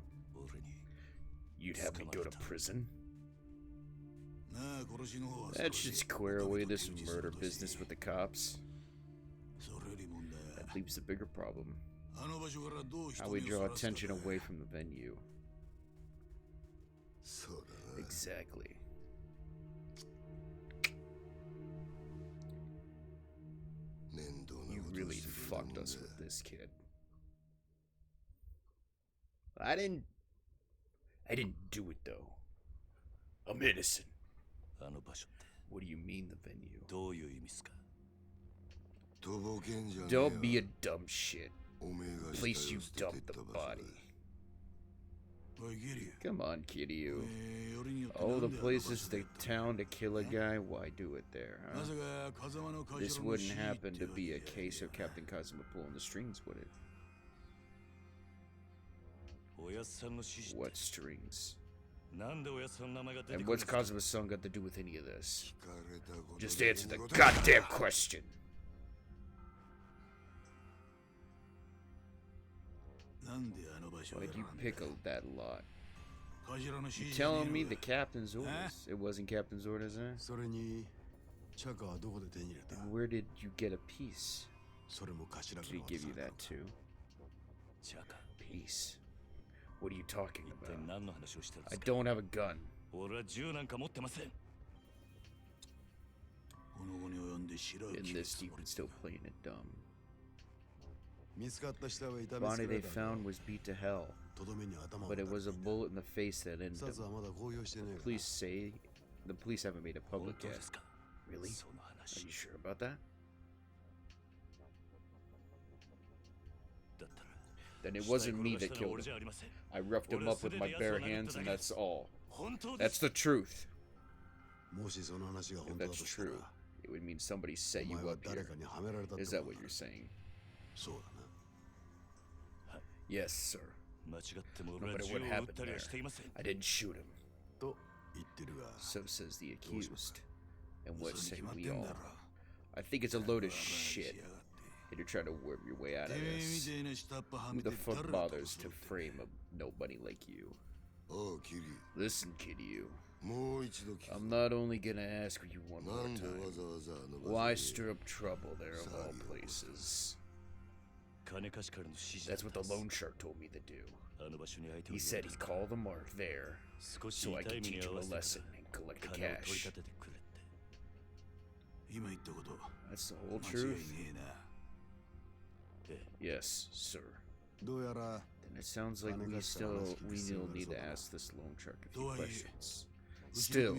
You'd have me go to prison? That should square away this murder business with the cops. That leaves the bigger problem. How we draw attention away from the venue. Exactly. You really fucked us with this, kid. I didn't do it, though. I'm innocent. What do you mean, the venue? Don't be a dumb shit. Place you dumped the body. Come on, Kiryu. Oh, the place is the town to kill a guy? Why do it there, huh? This wouldn't happen to be a case of Captain Kazuma pulling the strings, would it? What strings? And what's Kazuma's son got to do with any of this? Just answer the goddamn question! Why'd you pick that lot? You telling me the captain's orders? It wasn't captain's orders, huh? And where did you get a piece? Did he give you that too? Peace. What are you talking about? I don't have a gun. In this deep and still playing it dumb. Bonnie they found was beat to hell, but it was a bullet in the face that ended him. The police haven't made it public yet. Really? Are you sure about that? Then it wasn't me that killed him. I roughed him up with my bare hands and that's all. That's the truth. If that's true, it would mean somebody set you up here. Is that what you're saying? Yes, sir. No matter what happened there, I didn't shoot him. So says the accused. And what say we all? I think it's a load of shit. And you're trying to worm your way out of this. Who the fuck bothers to frame a nobody like you? Listen, Kiryu. I'm not only gonna ask you one more time. Why stir up trouble there of all places? That's what the loan shark told me to do. He said he'd call the mark there, so I can teach him a lesson and collect the cash. That's the whole truth? Yes, sir. Then it sounds like we still need to ask this loan shark a few questions. Still,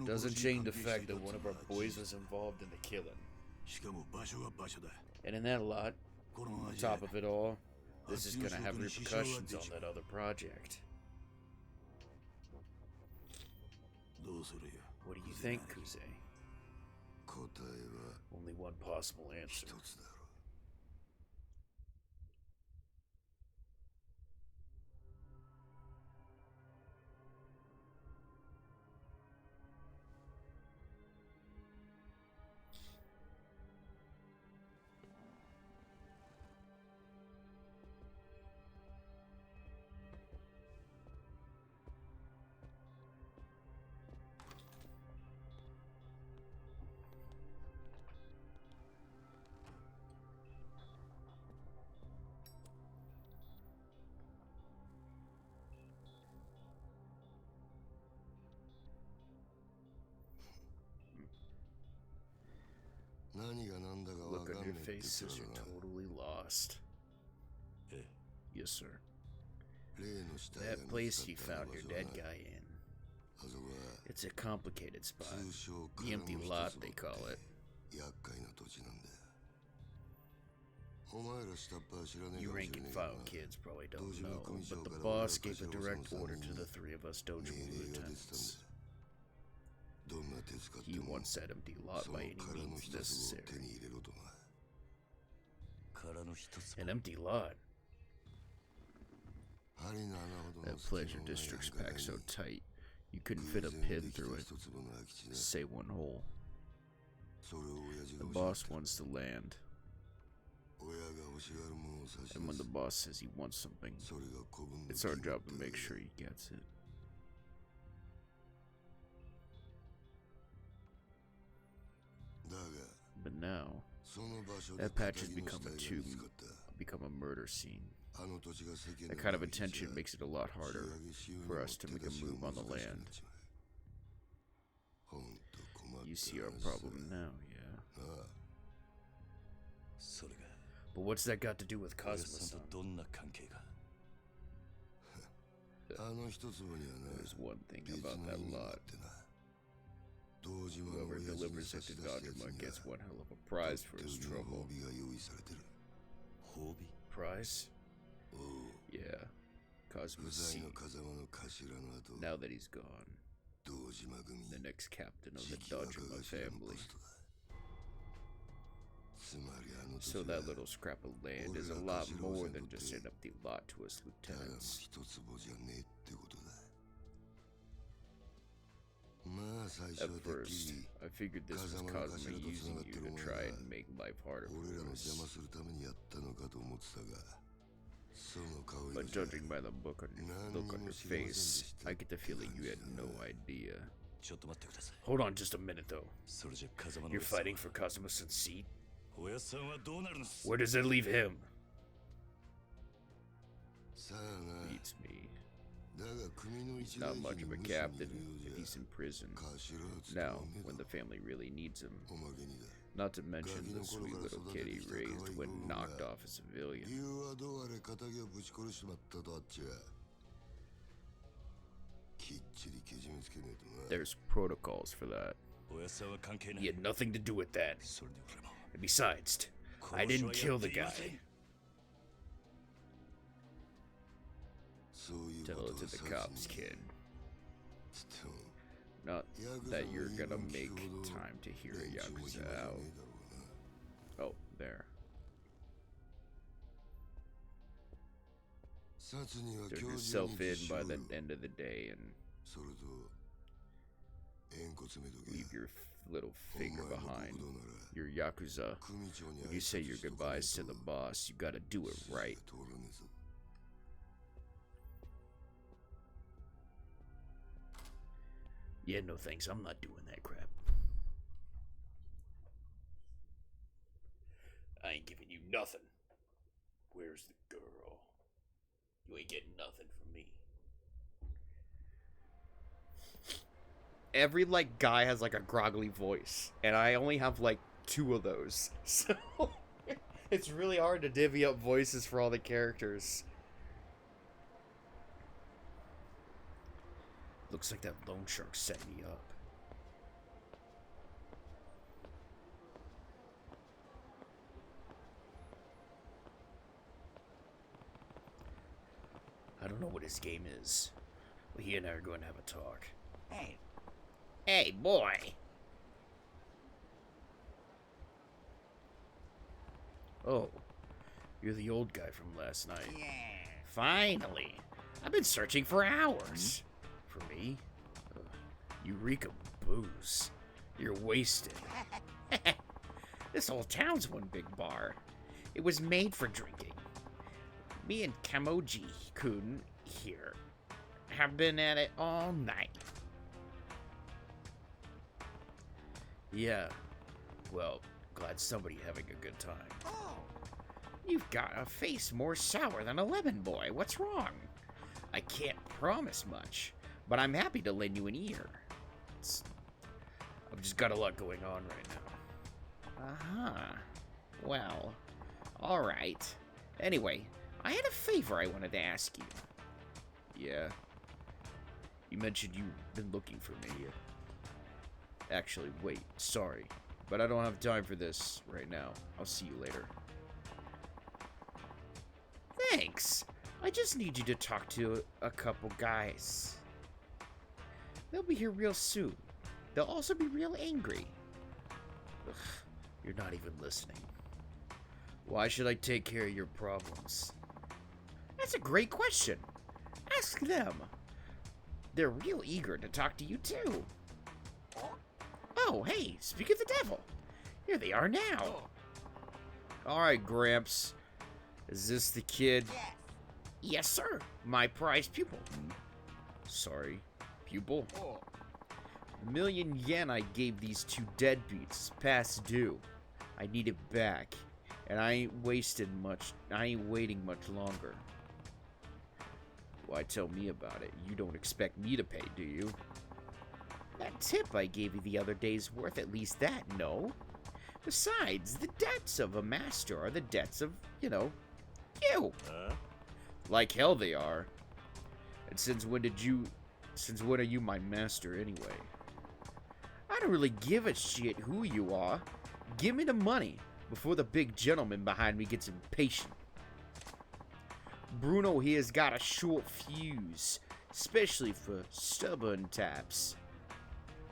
doesn't change the fact that one of our boys was involved in the killing. And in that lot, on top of it all, this is gonna have repercussions on that other project. What do you think, Kuze? Only one possible answer. Look on your face says you're totally lost. Yes, sir. That place you found your dead guy in. It's a complicated spot. The empty lot, they call it. You rank and file kids probably don't know, but the boss gave a direct order to the three of us Dojima lieutenants. He wants that empty lot by any means necessary. An empty lot? That pleasure district's packed so tight, you couldn't fit a pin through it. Say one hole. The boss wants the land. And when the boss says he wants something, it's our job to make sure he gets it. But now, that patch has become a tomb, become a murder scene. That kind of attention makes it a lot harder for us to make a move on the land. You see our problem now, yeah? But what's that got to do with Kazuma-san? There's one thing about that lot. Whoever delivers it to Dojima gets one hell of a prize for his trouble. Prize? Yeah, Kazuma's seat. Now that he's gone, the next captain of the Dojima family. So that little scrap of land is a lot more than just an empty lot to us lieutenants. At first, I figured this was Kazuma using you to try and make life harder for us. But judging by the look on your face, I get the feeling you had no idea. Hold on just a minute, though. You're fighting for Kazuma-san's seat? Where does it leave him? Beats me. He's not much of a captain if he's in prison. Now, when the family really needs him. Not to mention the sweet little kid he raised when knocked off a civilian. There's protocols for that. He had nothing to do with that. And besides, I didn't kill the guy. Tell it to the cops, kid. Not that you're gonna make time to hear a Yakuza out. Oh, there. Turn yourself in by the end of the day and leave your little finger behind. You're Yakuza. When you say your goodbyes to the boss, you gotta do it right. Yeah, no thanks. I'm not doing that crap. I ain't giving you nothing. Where's the girl? You ain't getting nothing from me. Every, guy has, a groggly voice. And I only have, 2 of those. So, it's really hard to divvy up voices for all the characters. Looks like that loan shark set me up. I don't know what his game is, but he and I are going to have a talk. Hey. Hey, boy. Oh, you're the old guy from last night. Yeah. Finally. I've been searching for hours. For me? You reek of booze. You're wasted. This whole town's one big bar. It was made for drinking. Me and Kamoji-kun here have been at it all night. Yeah. Well, glad somebody's having a good time. Oh. You've got a face more sour than a lemon, boy. What's wrong? I can't promise much, but I'm happy to lend you an ear. I've just got a lot going on right now. Uh-huh. Well, alright. Anyway, I had a favor I wanted to ask you. Yeah? You mentioned you've been looking for me. Actually, wait, sorry. But I don't have time for this right now. I'll see you later. Thanks! I just need you to talk to a couple guys. They'll be here real soon. They'll also be real angry. Ugh, you're not even listening. Why should I take care of your problems? That's a great question. Ask them. They're real eager to talk to you too. Oh, hey, speak of the devil. Here they are now. Alright, Gramps. Is this the kid? Yes, sir. My prized pupil. Sorry, pupil? $1,000,000 I gave these 2 deadbeats past due. I need it back. And I ain't waiting much longer. Why tell me about it? You don't expect me to pay, do you? That tip I gave you the other day's worth at least that, no? Besides, the debts of a master are the debts of, you. Like hell they are. And since when are you my master anyway? I don't really give a shit who you are. Give me the money before the big gentleman behind me gets impatient. Bruno here's got a short fuse, especially for stubborn types.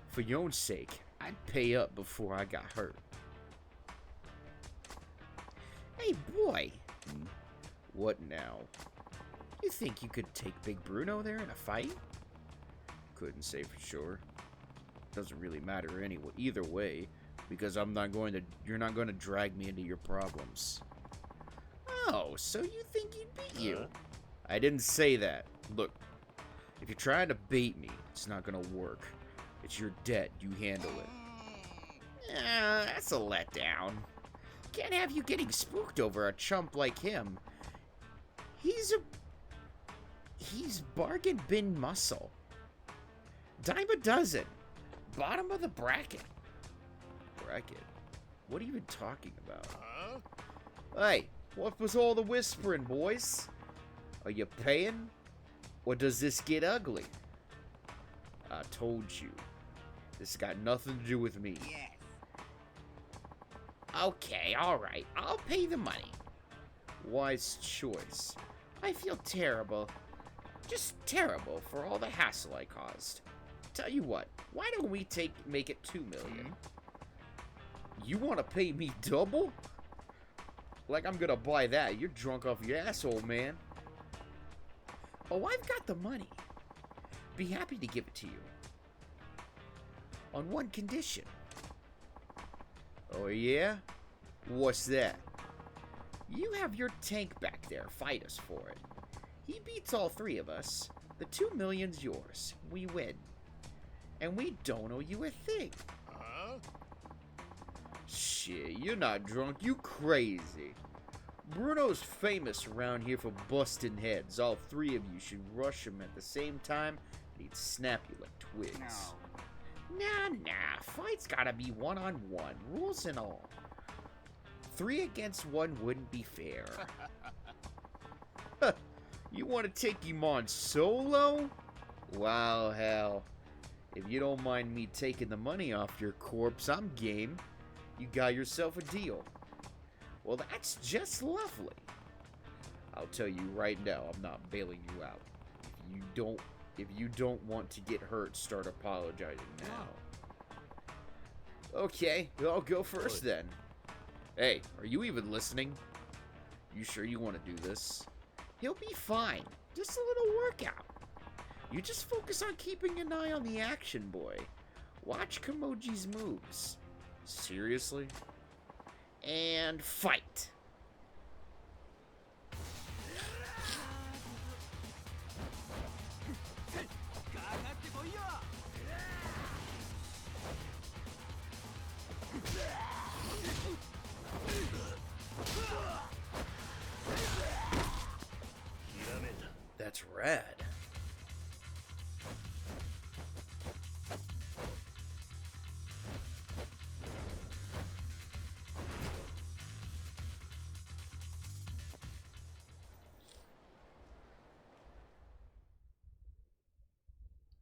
For your own sake, I'd pay up before I got hurt. Hey, boy. What now? You think you could take Big Bruno there in a fight? Couldn't say for sure. Doesn't really matter either way, because you're not going to drag me into your problems. Oh, so you think he'd beat you? I didn't say that. Look, if you're trying to bait me, it's not gonna work. It's your debt. You handle it. That's a letdown. Can't have you getting spooked over a chump like him. He's bargain bin muscle. Dime a dozen. Bottom of the bracket. Bracket? What are you even talking about? Hey, what was all the whispering, boys? Are you paying? Or does this get ugly? I told you. This got nothing to do with me. Yes. Okay, alright. I'll pay the money. Wise choice. I feel terrible. Just terrible for all the hassle I caused. Tell you what, why don't we make it $2 million? You want to pay me double? Like I'm gonna buy that. You're drunk off your asshole, man. Oh, I've got the money. Be happy to give it to you. On one condition. Oh, yeah? What's that? You have your tank back there. Fight us for it. He beats all three of us. The $2 million's yours. We win. And we don't owe you a thing. Shit, you're not drunk. You crazy. Bruno's famous around here for busting heads. All three of you should rush him at the same time, and he'd snap you like twigs. Nah. Fight's gotta be one-on-one. Rules and all. 3 against 1 wouldn't be fair. You want to take him on solo? Wow, hell. If you don't mind me taking the money off your corpse, I'm game. You got yourself a deal. Well, that's just lovely. I'll tell you right now, I'm not bailing you out. If you don't want to get hurt, start apologizing now. Okay, I'll go first then. Hey, are you even listening? You sure you want to do this? He'll be fine. Just a little workout. You just focus on keeping an eye on the action, boy. Watch Kimoji's moves. Seriously? And fight! That's rad.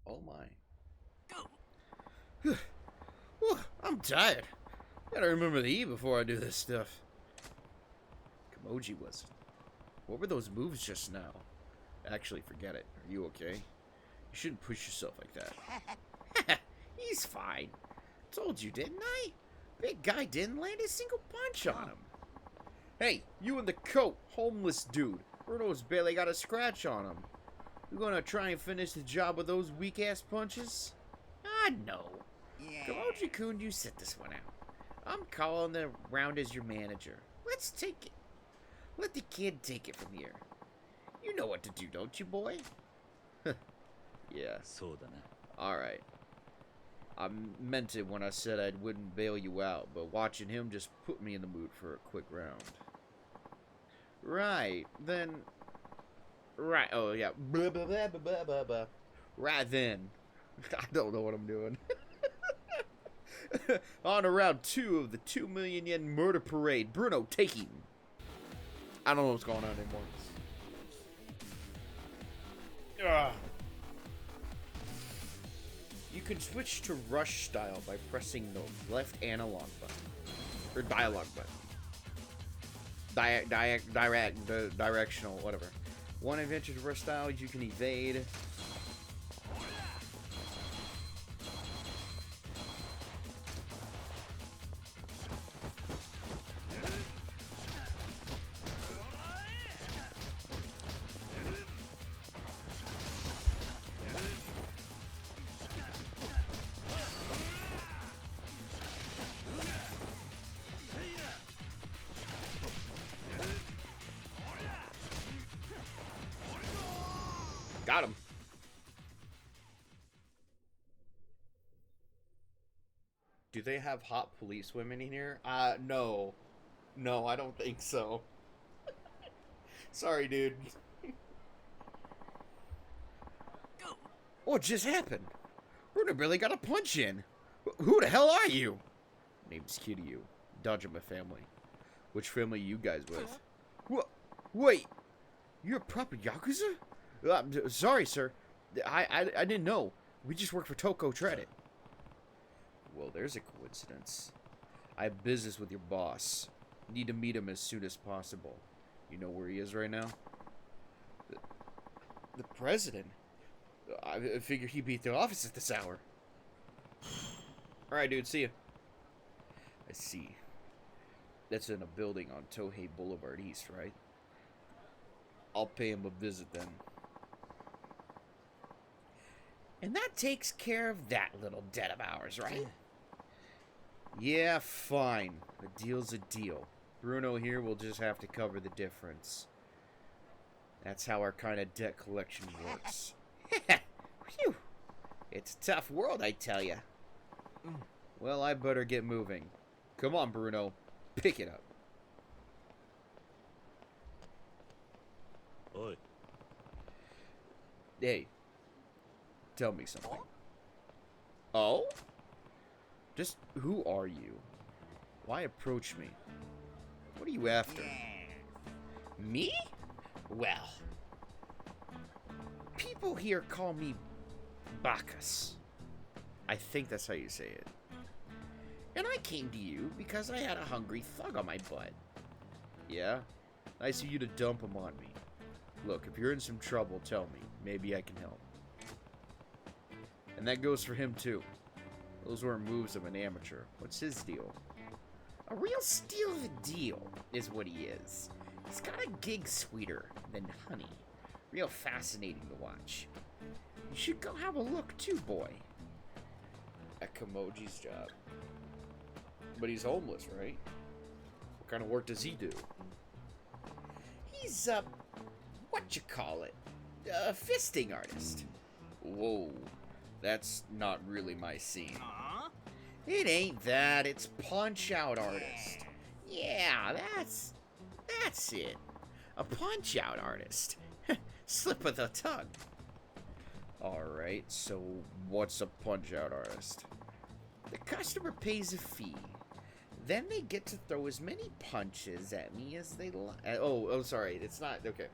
Oh my. I'm tired. Gotta remember to eat before I do this stuff. Kimoji was. What were those moves just now? Actually, forget it. Are you okay? You shouldn't push yourself like that. He's fine. Told you, didn't I? Big guy didn't land a single punch on him. Hey, you in the coat, homeless dude. Bruno's barely got a scratch on him. You gonna try and finish the job with those weak-ass punches? No. Yeah. Kimoji-kun, you sit this one out. I'm calling around as your manager. Let's take it. Let the kid take it from here. You know what to do, don't you, boy? Yeah. Alright. I meant it when I said I wouldn't bail you out, but watching him just put me in the mood for a quick round. Right, then... Right, oh yeah. Blah, blah, blah, blah, blah, blah. Right then. I don't know what I'm doing. On to round 2 of the 2 million yen murder parade. Bruno taking. I don't know what's going on anymore. Ugh. You can switch to rush style by pressing the left analog button. Or dialogue button. Directional, whatever. One adventure to rush style, you can evade. Got him. Do they have hot police women in here? No. No, I don't think so. Sorry, dude. What just happened? Bruno really got a punch in. Who the hell are you? Name's Kiryu. Dojima family. Which family are you guys with? What? Wait. You're a proper Yakuza? Sorry, sir. I didn't know. We just work for Toko Credit. Well, there's a coincidence. I have business with your boss. Need to meet him as soon as possible. You know where he is right now? The president? I figure he'd be at the office at this hour. Alright, dude, see ya. I see. That's in a building on Tohei Boulevard East, right? I'll pay him a visit then. And that takes care of that little debt of ours, right? Yeah, fine. A deal's a deal. Bruno here will just have to cover the difference. That's how our kind of debt collection works. Phew. It's a tough world, I tell ya. Well, I better get moving. Come on, Bruno. Pick it up. Oi. Hey. Tell me something. Oh? Just who are you? Why approach me? What are you after? Me? Well, people here call me Bacchus. I think that's how you say it. And I came to you because I had a hungry thug on my butt. Yeah? Nice of you to dump him on me. Look, if you're in some trouble, tell me. Maybe I can help. And that goes for him, too. Those weren't moves of an amateur. What's his deal? A real steal of the deal is what he is. He's got a gig sweeter than honey. Real fascinating to watch. You should go have a look, too, boy. At Kamoji's job. But he's homeless, right? What kind of work does he do? He's, what you call it? A fisting artist. Whoa. That's not really my scene. It ain't that. It's punch-out artist. Yeah, that's it. A punch-out artist. Slip of the tongue. Alright, so what's a punch-out artist? The customer pays a fee. Then they get to throw as many punches at me as they like. Oh, sorry. It's not. Okay.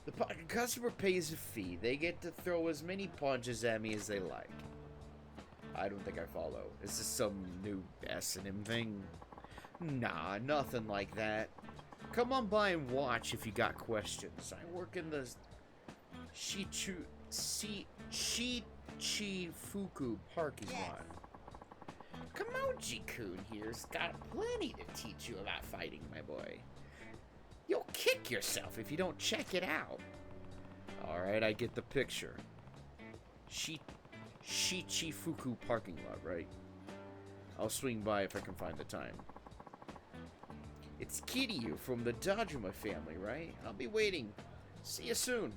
The customer pays a fee. They get to throw as many punches at me as they like. I don't think I follow. Is this some new S&M thing? Nah, nothing like that. Come on by and watch if you got questions. I work in the Shichifuku parking lot. Kamoji-kun here's got plenty to teach you about fighting, my boy. You'll kick yourself if you don't check it out. Alright, I get the picture. Shichifuku parking lot, right? I'll swing by if I can find the time. It's Kiryu from the Dojima family, right? I'll be waiting. See you soon.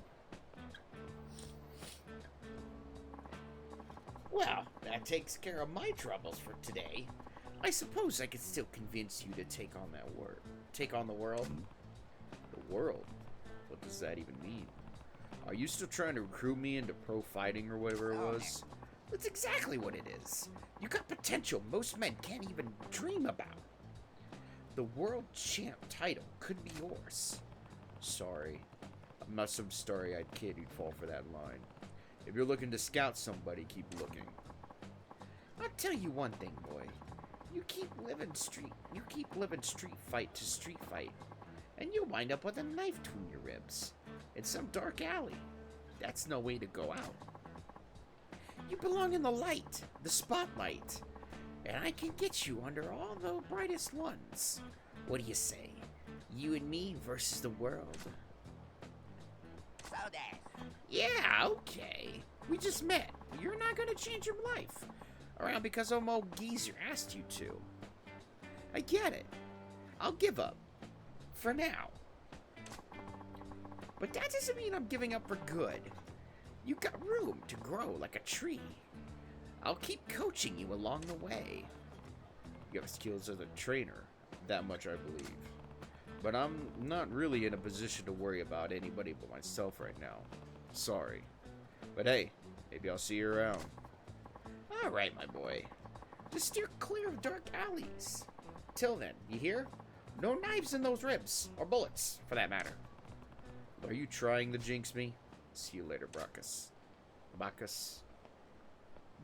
Well, that takes care of my troubles for today. I suppose I could still convince you to take on the world. The world? What does that even mean? Are you still trying to recruit me into pro fighting or whatever it was? That's exactly what it is. You got potential most men can't even dream about. The world champ title could be yours. Sorry. I'm not some starry-eyed kid who'd fall for that line. If you're looking to scout somebody, keep looking. I'll tell you one thing, boy. You keep living street fight to street fight, and you'll wind up with a knife between your ribs in some dark alley. That's no way to go out. You belong in the light, the spotlight, and I can get you under all the brightest ones. What do you say? You and me versus the world. Yeah, okay. We just met. You're not gonna change your life around because some old geezer asked you to. I get it. I'll give up. For now. But that doesn't mean I'm giving up for good. You got room to grow like a tree. I'll keep coaching you along the way. You have skills as a trainer. That much I believe. But I'm not really in a position to worry about anybody but myself right now. Sorry. But hey, maybe I'll see you around. Alright, my boy. Just steer clear of dark alleys. Till then, you hear? No knives in those ribs. Or bullets, for that matter. Are you trying to jinx me? See you later, Bacchus. Bacchus.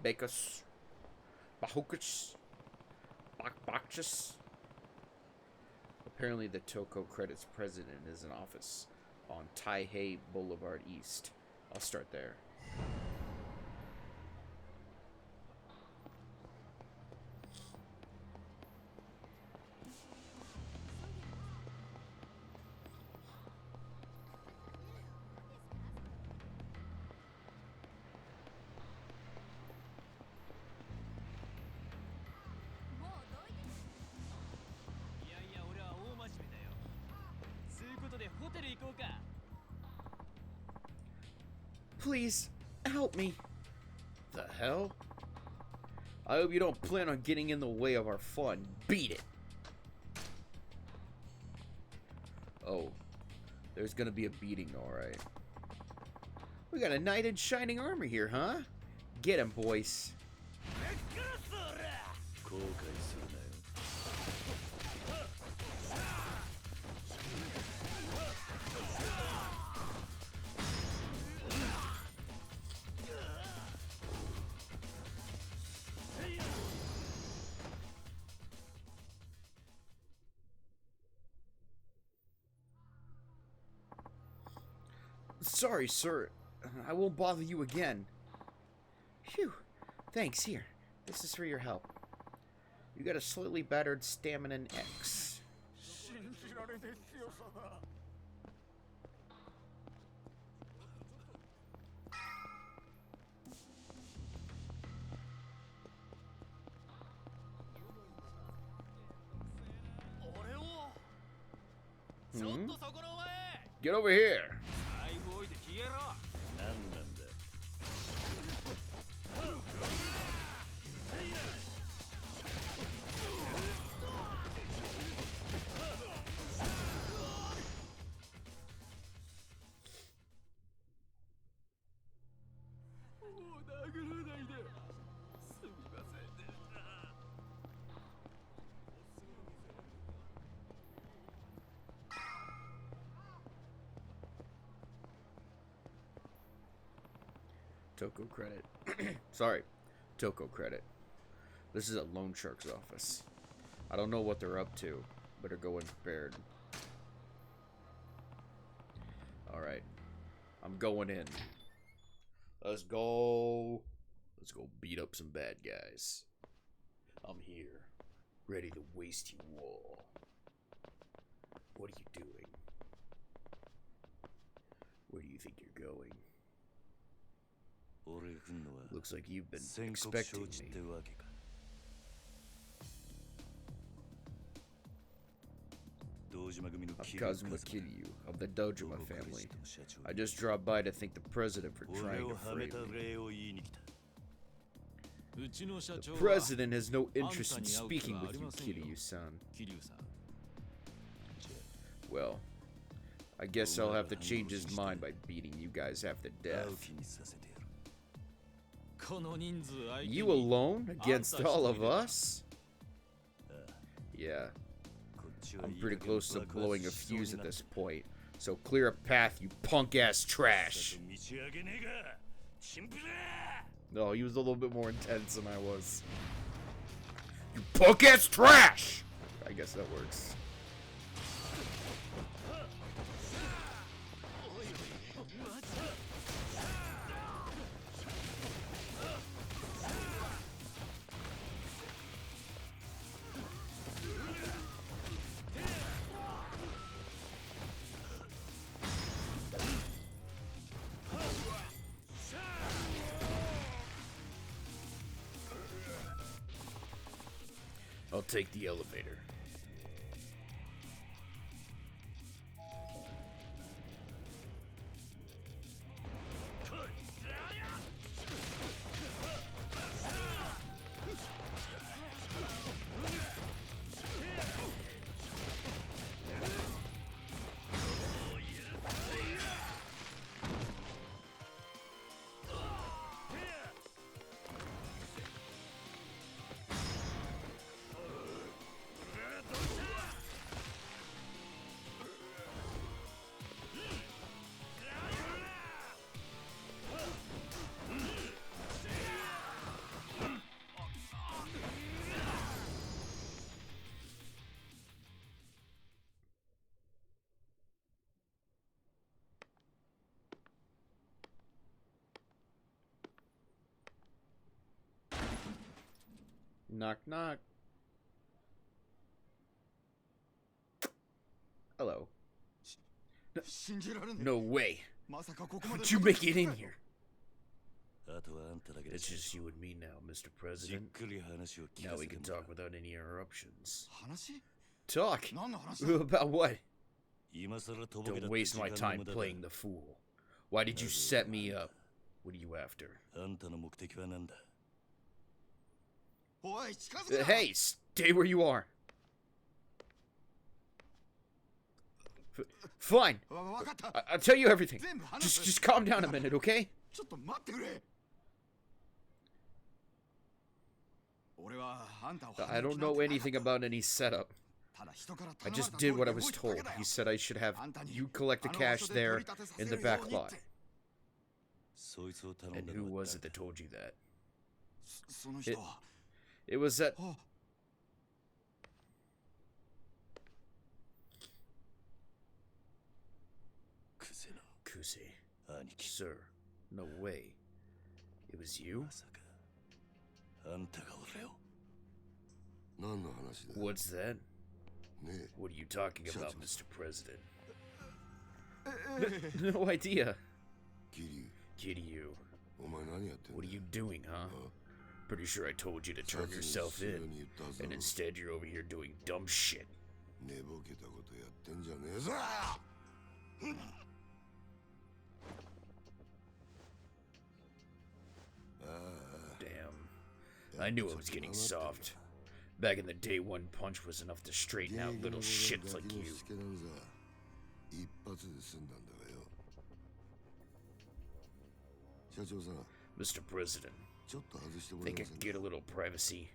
Bacchus. Bahukus. Bacchus. Apparently the Toko Credits president is in office on Taihei Boulevard East. I'll start there. Please, help me. The hell? I hope you don't plan on getting in the way of our fun. Beat it. Oh, there's gonna be a beating, alright. We got a knight in shining armor here, huh? Get him, boys. Sorry, sir. I won't bother you again. Phew. Thanks, here. This is for your help. You got a slightly battered stamina X. Hmm? Get over here. Toko Credit. Sorry. Toko Credit. This is a loan shark's office. I don't know what they're up to. Better go unprepared. Alright. I'm going in. Let's go. Let's go beat up some bad guys. I'm here. Ready to waste you all. What are you doing? Where do you think you're going? Looks like you've been expecting me. I'm Kazuma Kiryu of the Dojima family. I just dropped by to thank the president for trying to free me. The president has no interest in speaking with you, Kiryu-san. Well, I guess I'll have to change his mind by beating you guys half to death. You alone against all of us? Yeah. I'm pretty close to blowing a fuse at this point, so clear a path, you punk-ass trash. No, he was a little bit more intense than I was. You punk-ass trash! I guess that works. I'll take the elevator. Knock, knock. Hello. No way. How'd you make it in here? It's just you and me now, Mr. President. Now we can talk without any interruptions. Talk? About what? Don't waste my time playing the fool. Why did you set me up? What are you after? Hey, stay where you are. Fine. I'll tell you everything. Just calm down a minute, okay? I don't know anything about any setup. I just did what I was told. He said I should have you collect the cash there in the back lot. And who was it that told you that? It was that... Kuse. Sir, no way. It was you? What's that? What are you talking about, Mr. President? No idea. Kiryu. What are you doing, huh? Pretty sure I told you to turn yourself in, and instead you're over here doing dumb shit. Damn. I knew I was getting soft. Back in the day, one punch was enough to straighten out little shits like you. Mr. President, think I could get a little privacy?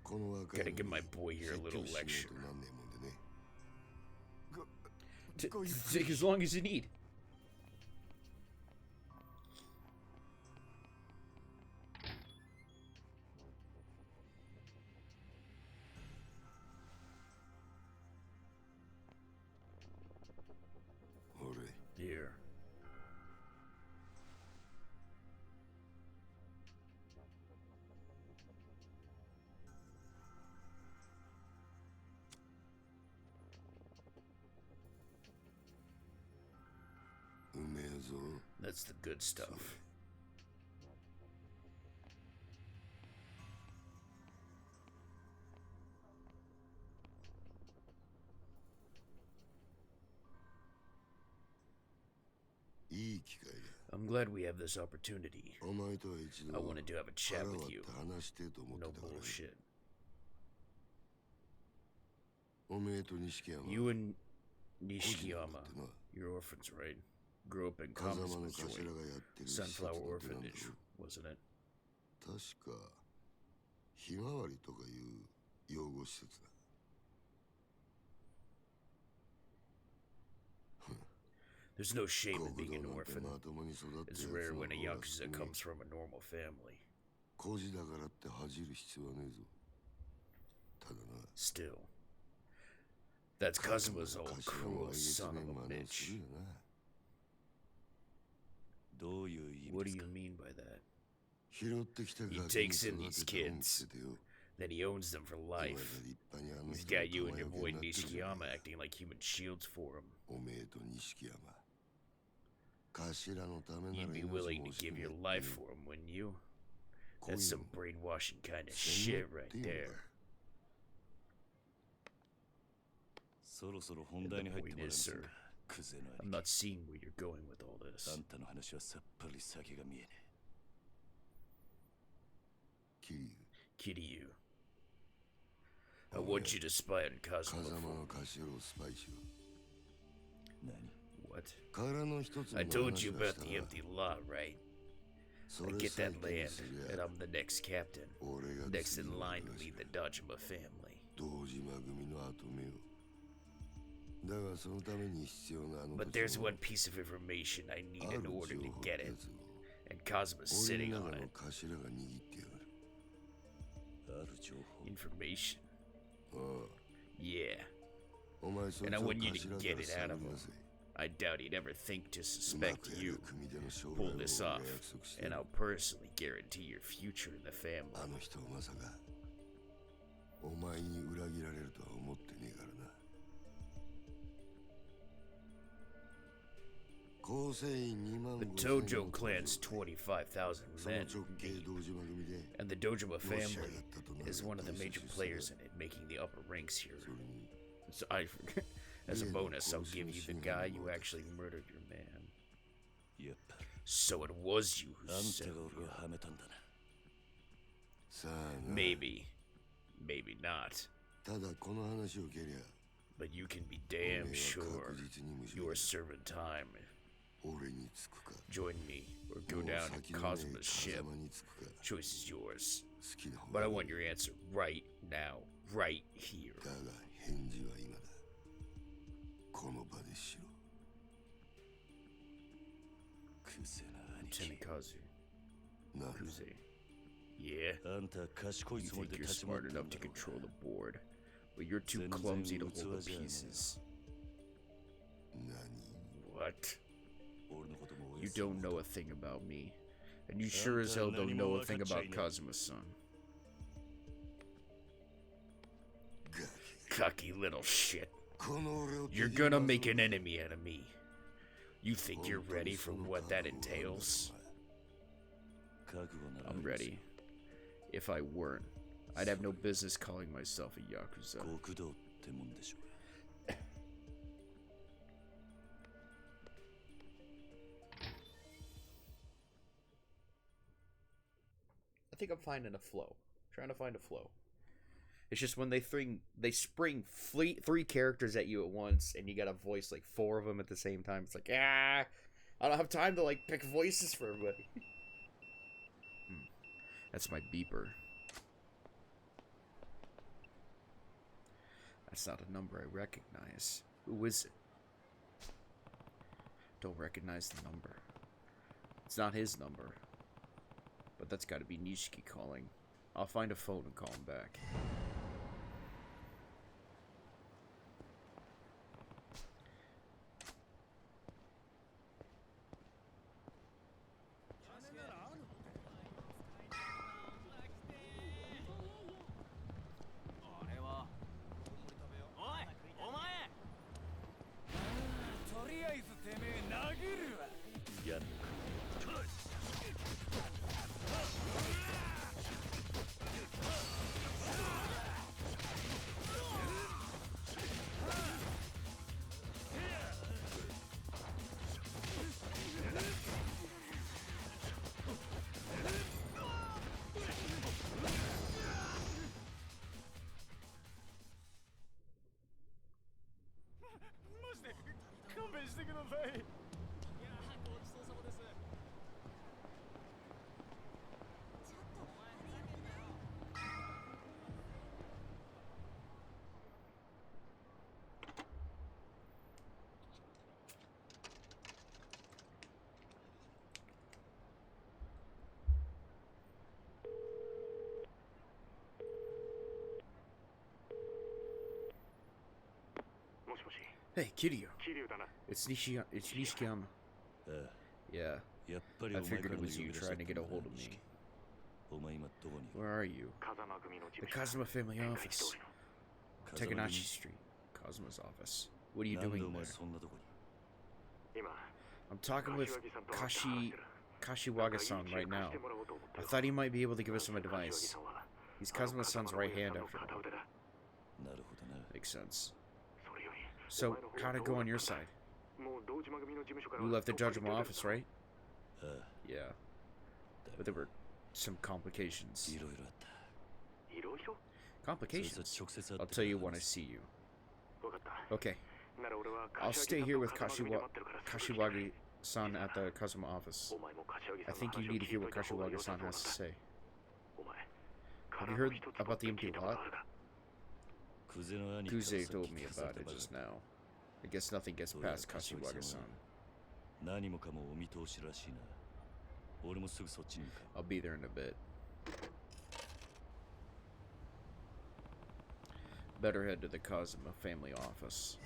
Gotta give my boy here a little lecture. Take as long as you need. Here. That's the good stuff. I'm glad we have this opportunity. I wanted to have a chat with you. No bullshit. You and Nishikiyama, you're orphans, right? Grew up in Kami's joint. Sunflower Orphanage, wasn't it? There's no shame in being an orphan. It's rare when a Yakuza comes from a normal family. Still, that's Kazuma's old cruel son of a bitch. What do you mean by that? He takes in these kids, then he owns them for life. He's got you and your boy Nishikiyama acting like human shields for him. You'd be willing to give your life for him, wouldn't you? That's some brainwashing kind of shit right there. And the point is, sir, I'm not seeing where you're going with all this. Kiryu, I want you to spy on Kazuma for me. What? I told you about the empty lot, right? I get that land, and I'm the next captain. Next in line to lead the Dojima family. But there's one piece of information I need in order to get it, and Kazuma's sitting on it. Information? Yeah. And I want you to get it out of him. I doubt he'd ever think to suspect you. Pull this off, and I'll personally guarantee your future in the family. お前に裏切られるとは思ってねえからな。構成員2万 The 5,000 Dojo clan's 25,000 men, その直系堂島組で and the Dojima のし上が family ったとなる is one of the 大 major 切 players さ in it, making the upper ranks here. それに So as a bonus, I'll give you the guy you actually murdered your man. So it was you who set me up. さあな Maybe. Maybe not. ただこの話を蹴りゃ But you can be damn おめえは sure 確実に無償 you だ are serving time. 俺につくか Join me or go もう down 先 in のねえ Kazuma's ship. 風間につくか Choice is yours. 好きな方 But が I いい want your answer right now, right here. だが返事は今だこの場でしろ Lieutenant Kazu. なんだ Kuze. Yeah? You think you're smart enough to control the board, but you're too clumsy to hold the pieces. 何 What? You don't know a thing about me. And you sure as hell don't know a thing about Kazuma-san. ガキ Cocky little shit. この俺を You're gonna make an enemy out of me. You think you're ready for what that entails? I'm ready. If I weren't, I'd have no business calling myself a Yakuza. I think I'm finding a flow. Trying to find a flow. It's just when they spring three characters at you at once, and you gotta voice like 4 of them at the same time. It's like, I don't have time to like pick voices for everybody. That's my beeper. That's not a number I recognize. Who is it? Don't recognize the number. It's not his number. But that's gotta be Nishiki calling. I'll find a phone and call him back. Hey, Kiryu. It's Nishiyama. Yeah. I figured it was you trying to get a hold of me. Where are you? The Kazuma family office. Takanashi Street. Kazuma's office. What are you doing there? I'm talking with Kashiwaga-san right now. I thought he might be able to give us some advice. He's Kazuma-san's right hand after all. Makes sense. So, how'd it go on your side? You left the Dojima office, right? Yeah. But there were some complications. Complications? I'll tell you when I see you. Okay. I'll stay here with Kashiwagi-san at the Kazuma office. I think you need to hear what Kashiwagi-san has to say. Have you heard about the empty lot? Kuze told me about it just now. I guess nothing gets past Kashiwagi-san. I'll be there in a bit. Better head to the Kazuma family office.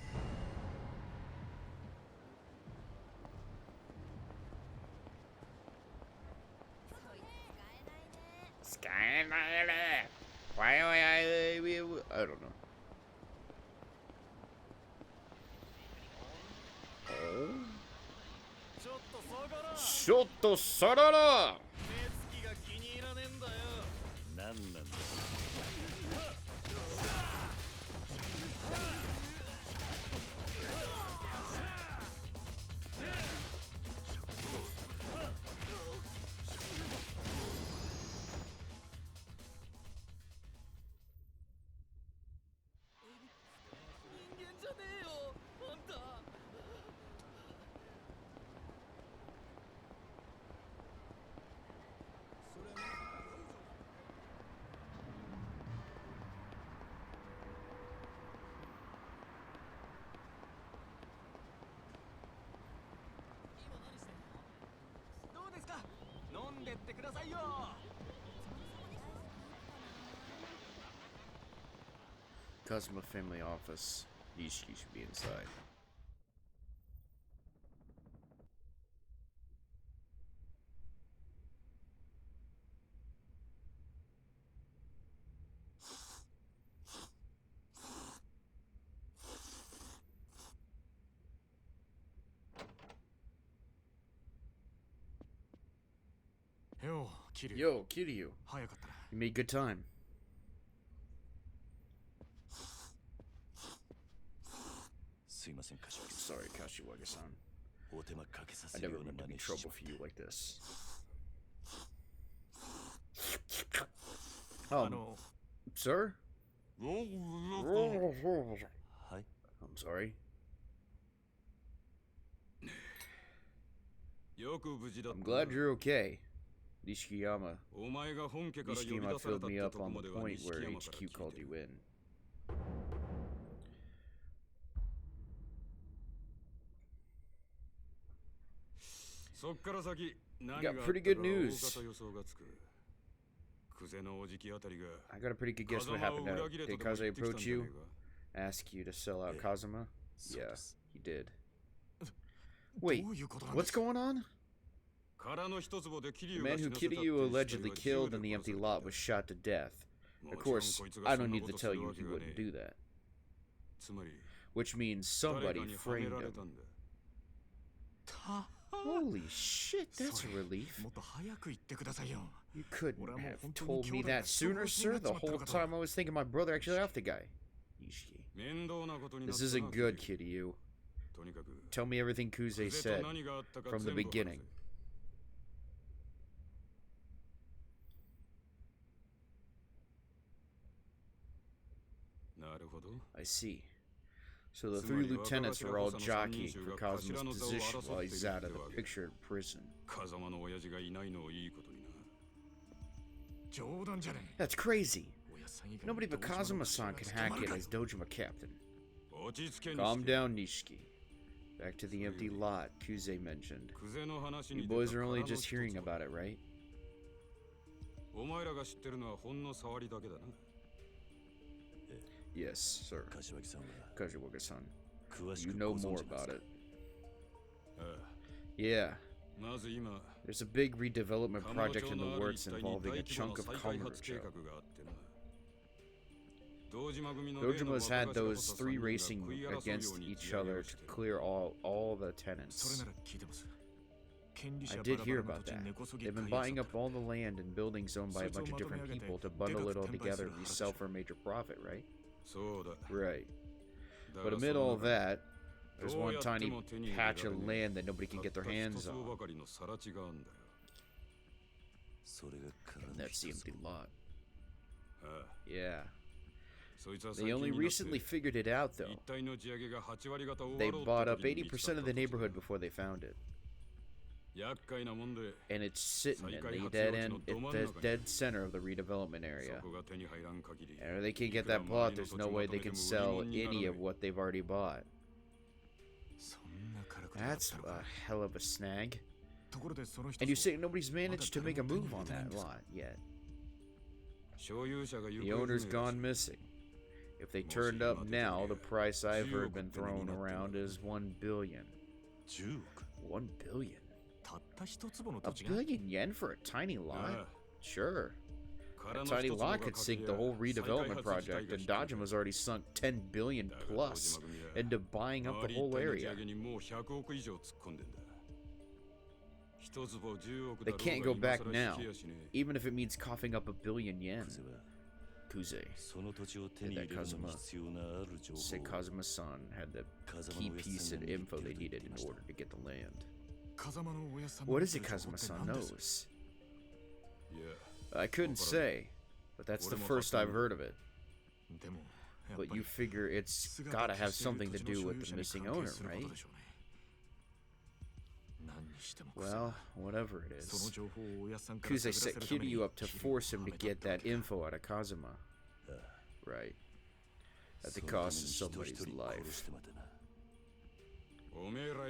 I don't know. Oh. Shotto sarara! Kazuma family office. Nishiki should be inside. Yo, Kiryu. You made good time. Sorry, Kashiwagi-san. I never meant to be trouble for you like this. Sir? I'm sorry. I'm glad you're okay. Nishikiyama filled me up on the point where HQ called you in. You got pretty good news. I got a pretty good guess what happened now. Did Kaze approach you? Ask you to sell out Kazuma? Yeah, he did. Wait, what's going on? The man who Kiryu allegedly killed in the empty lot was shot to death. Of course, I don't need to tell you he wouldn't do that. Which means somebody framed him. Holy shit, that's a relief. You couldn't have told me that sooner, sir. The whole time I was thinking my brother actually left the guy. This isn't good, Kiryu. Tell me everything Kuze said from the beginning. I see. So the three lieutenants are all jockeying for Kazuma's position while he's out of the picture in prison. That's crazy. Nobody but Kazuma-san can hack it as Dojima captain. Calm down, Nishiki. Back to the empty lot Kuze mentioned. You boys are only just hearing about it, right? Yes, sir. Kashiwagi-san. You know more about it. Yeah. There's a big redevelopment project in the works involving a chunk of Kamurocho. Dojima's had those three racing against each other to clear all the tenants. I did hear about that. They've been buying up all the land and buildings owned by a bunch of different people to bundle it all together and resell for a major profit, right? Right. But amid all that, there's one tiny patch of land that nobody can get their hands on. And that's the empty lot. Yeah. They only recently figured it out, though. They bought up 80% of the neighborhood before they found it. And it's sitting in the dead center of the redevelopment area. And if they can't get that plot, there's no way they can sell any of what they've already bought. That's a hell of a snag. And you say nobody's managed to make a move on that lot yet. The owner's gone missing. If they turned up now, the price I've heard been thrown around is 1 billion. 1 billion? A billion yen for a tiny lot? Sure. A tiny lot could sink the whole redevelopment project, and Dajima's already sunk 10 billion plus into buying up the whole area. They can't go back now, even if it means coughing up 1 billion yen. Kuze. And that Kazuma said Kazuma-san had the key piece of info they needed in order to get the land. What is it Kazuma-san knows? I couldn't say, but that's the first I've heard of it. But you figure it's gotta have something to do with the missing owner, right? Well, whatever it is. Kuze set Kiryu up to force him to get that info out of Kazuma. Right. At the cost of somebody's life.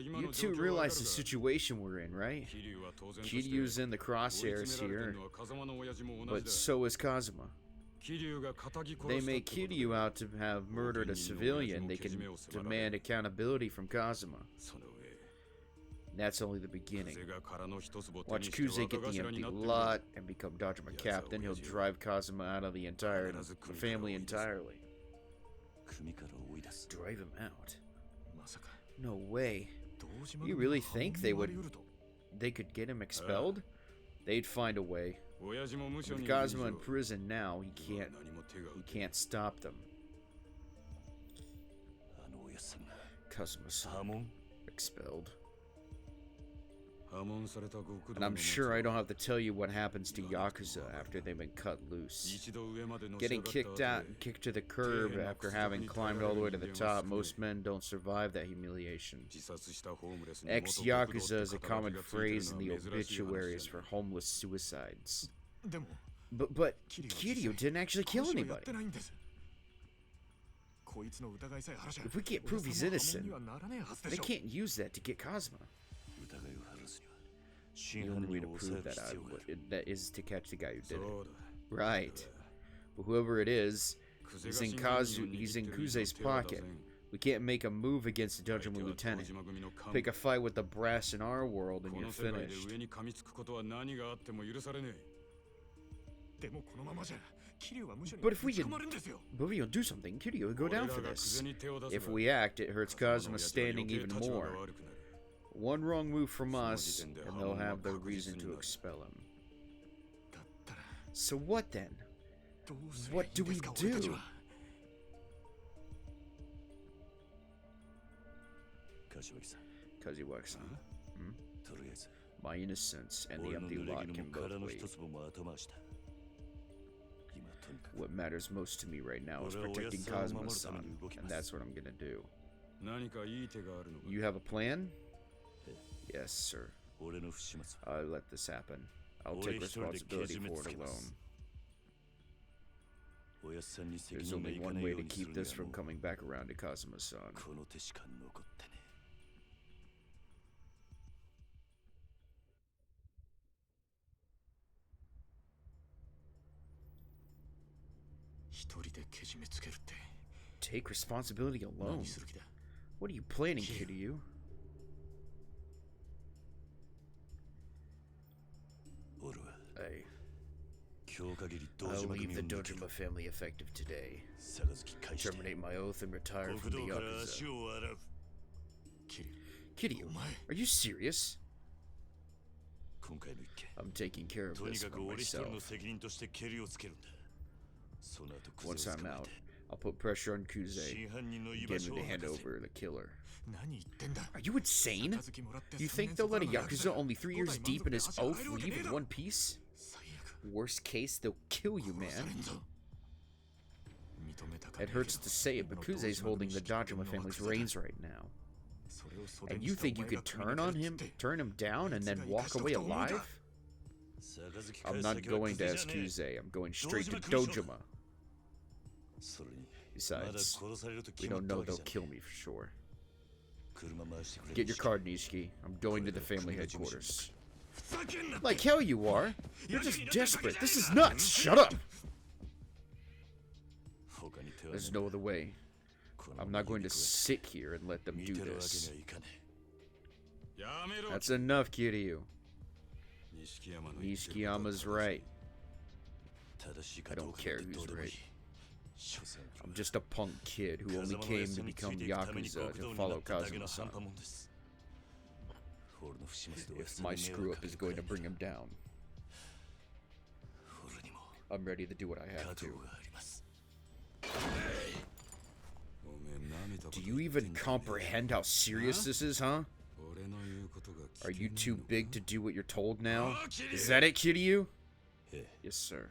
You two realize the situation we're in, right? Kiryu's in the crosshairs here, but so is Kazuma. They make Kiryu out to have murdered a civilian. They can demand accountability from Kazuma. That's only the beginning. Watch Kuze get the empty lot and become Dojima captain. He'll drive Kazuma out of the family entirely. Drive him out? No way. You really think they could get him expelled? They'd find a way. With Kazuma in prison now, he can't stop them. Kazuma-san expelled. And I'm sure I don't have to tell you what happens to Yakuza after they've been cut loose. Getting kicked out and kicked to the curb after having climbed all the way to the top, most men don't survive that humiliation. Ex-Yakuza is a common phrase in the obituaries for homeless suicides. But Kiryu didn't actually kill anybody. If we can't prove he's innocent, they can't use that to get Kazuma. The only way to prove that is to catch the guy who did it. Right. But whoever it is, he's in Kuze's pocket. We can't make a move against the Dojima lieutenant. Pick a fight with the brass in our world and you're finished. But if we don't do something, Kiryu will go down for this. If we act, it hurts Kazuma standing even more. One wrong move from us, and they'll have the reason to expel him. So what then? What do we do? Kaziwaki-san. My innocence and the empty lot can both wait. What matters most to me right now is protecting Kazuma-san, and that's what I'm gonna do. You have a plan? Yes, sir. I'll let this happen. I'll take responsibility for it alone. There's only one way to keep this from coming back around to Kazuma-san. Take responsibility alone? What are you planning, Kiryu? I'll leave the Dojima family effective today. Terminate my oath and retire from the Yakuza. Kiryu, are you serious? I'm taking care of this for myself. Once I'm out, I'll put pressure on Kuze, get him to hand over the killer. Are you insane? You think they'll let a Yakuza only 3 years deep in his oath leave in one piece? Worst case, they'll kill you, man. It hurts to say it, but Kuze's holding the Dojima family's reins right now. And you think you could turn him down, and then walk away alive? I'm not going to ask Kuze, I'm going straight to Dojima. Besides, we don't know they'll kill me for sure. Get your card, Nishiki. I'm going to the family headquarters. Like hell you are. You're just desperate. This is nuts. Shut up. There's no other way. I'm not going to sit here and let them do this. That's enough, Kiryu. Nishikiyama's right. I don't care who's right. I'm just a punk kid who only came to become Yakuza to follow Kazuma-san. If my screw-up is going to bring him down, I'm ready to do what I have to. Do you even comprehend how serious this is, huh? Are you too big to do what you're told now? Is that it, Kiryu? Yes, sir.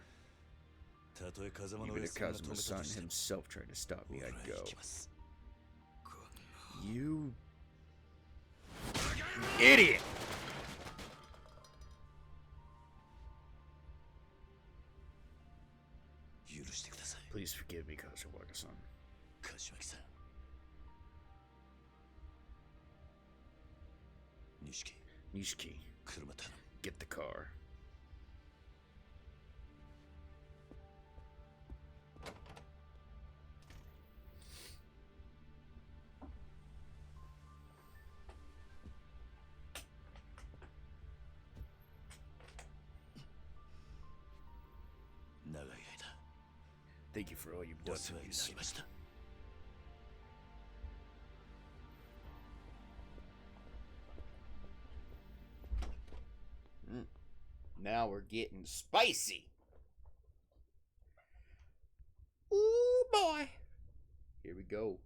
Even if Kazuma-san himself tried to stop me, I'd go. You... idiot! Please forgive me, Kashiwagi-san. Nishiki, get the car. Thank you for all you've done for me, son. Now we're getting spicy. Ooh, boy. Here we go.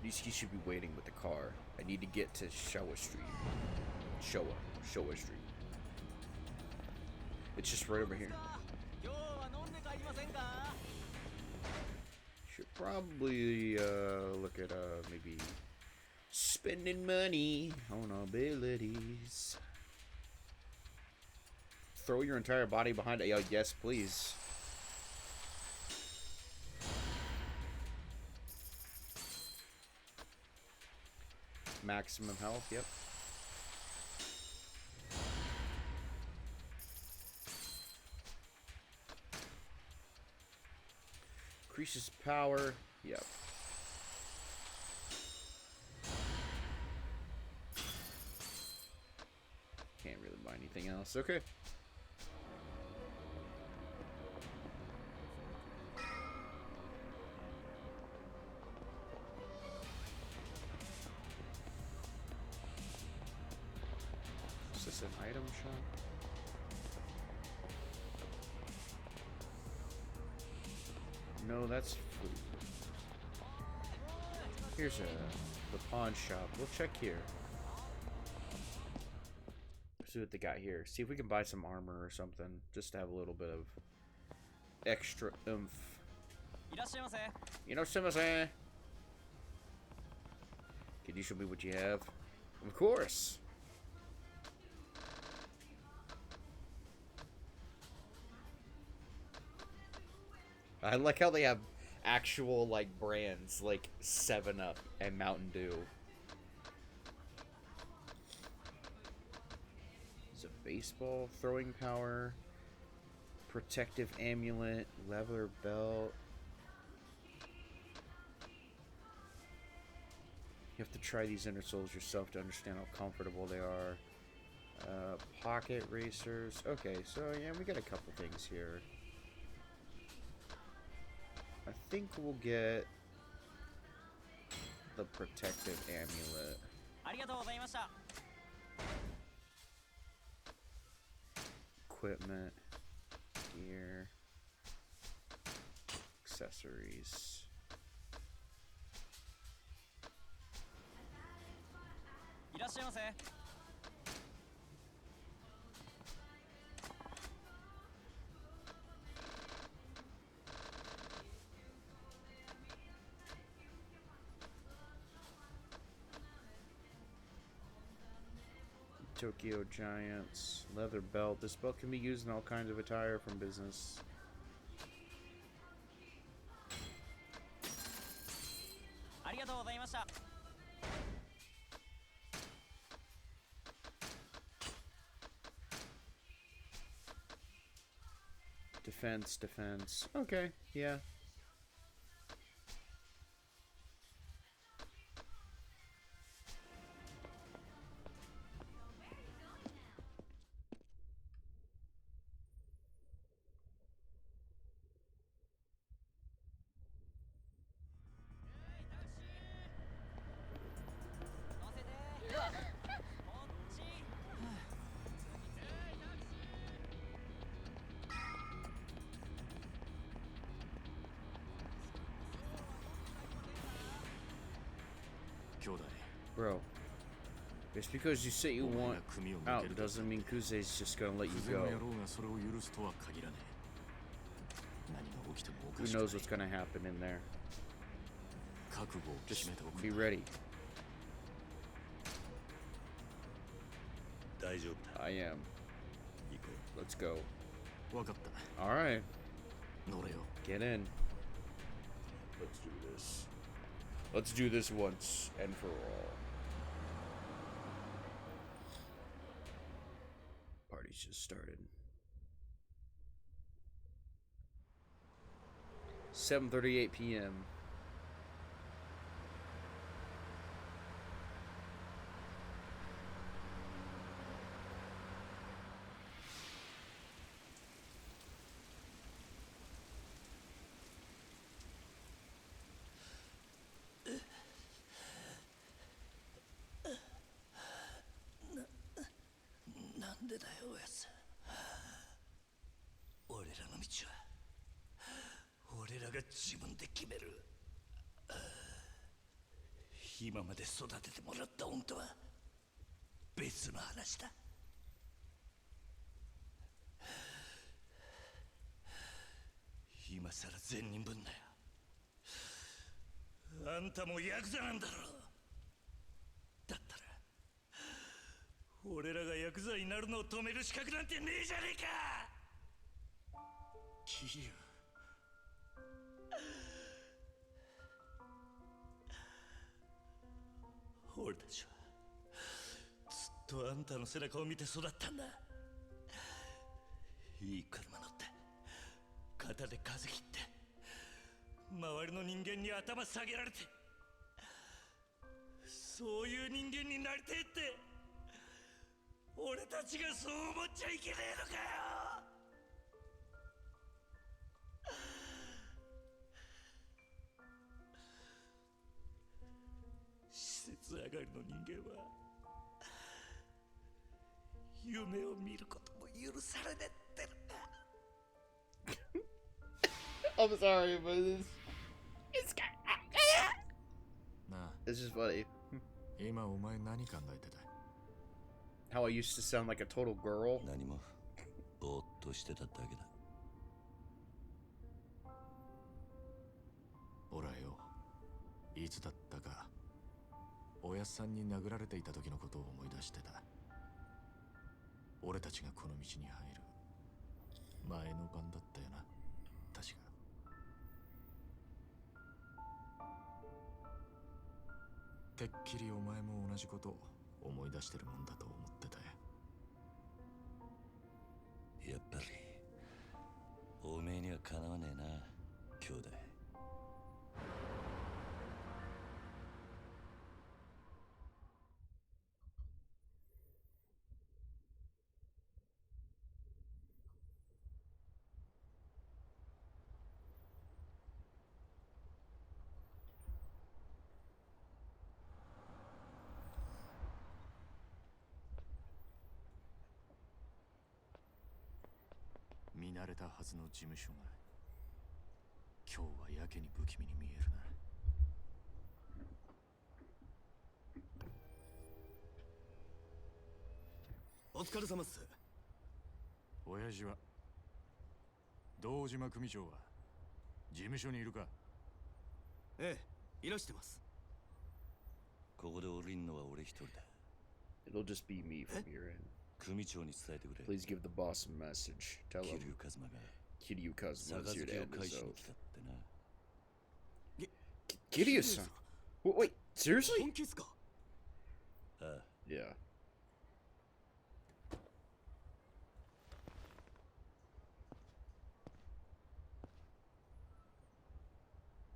Nishiki should be waiting with the car. I need to get to Showa Street. Showa Street. It's just right over here. Should probably look at maybe spending money on abilities. Throw your entire body behind it. Yes, please. Maximum health, yep. Increases power, yep. Can't really buy anything else, okay. Is this an item shop? No, that's food. Here's the pawn shop. We'll check here. See what they got here. See if we can buy some armor or something, just to have a little bit of extra oomph. Irashimasen. Can you show me what you have? Of course. I like how they have actual, like, brands, like 7-Up and Mountain Dew. It's a baseball, throwing power, protective amulet, leather belt. You have to try these inner soles yourself to understand how comfortable they are. Pocket racers. Okay, so yeah, we got a couple things here. I think we'll get the protective amulet. Equipment, gear, accessories. Tokyo Giants, leather belt. This belt can be used in all kinds of attire from business. Defense. Okay, yeah. Bro, just because you say you want out doesn't mean Kuze's just gonna let you go. Who knows what's gonna happen in there? Just be ready. I am. Let's go. Alright. Get in. Let's do this. Let's do this once and for all. Party's just started. 7:38 p.m. I'm sorry, but it's just funny. How I used to sound like a total girl. 何もぼーっとしてただけだ。俺はよ、いつだったかおやっさんに殴られていた時のことを思い出してた。俺たちがこの道に入る前の晩だったよな、確か。てっきりお前も同じこと思い出してるもんだと思ってたよ。やっぱりおめえにはかなわねえな、兄弟。見慣れたはずの事務所が今日はやけに不気味に見えるな。お疲れ様っす。親父は堂島組長は事務所にいるか？ええ、いらしてます。ここで降りんのは俺一人だ。It'll just be me from here in. 組長に伝えてくれ。 Please give the boss a message. Tell him 桐生一馬 is here to end his oath. Kiryu-san? Wait, seriously? 本気っすか？ああ。Yeah.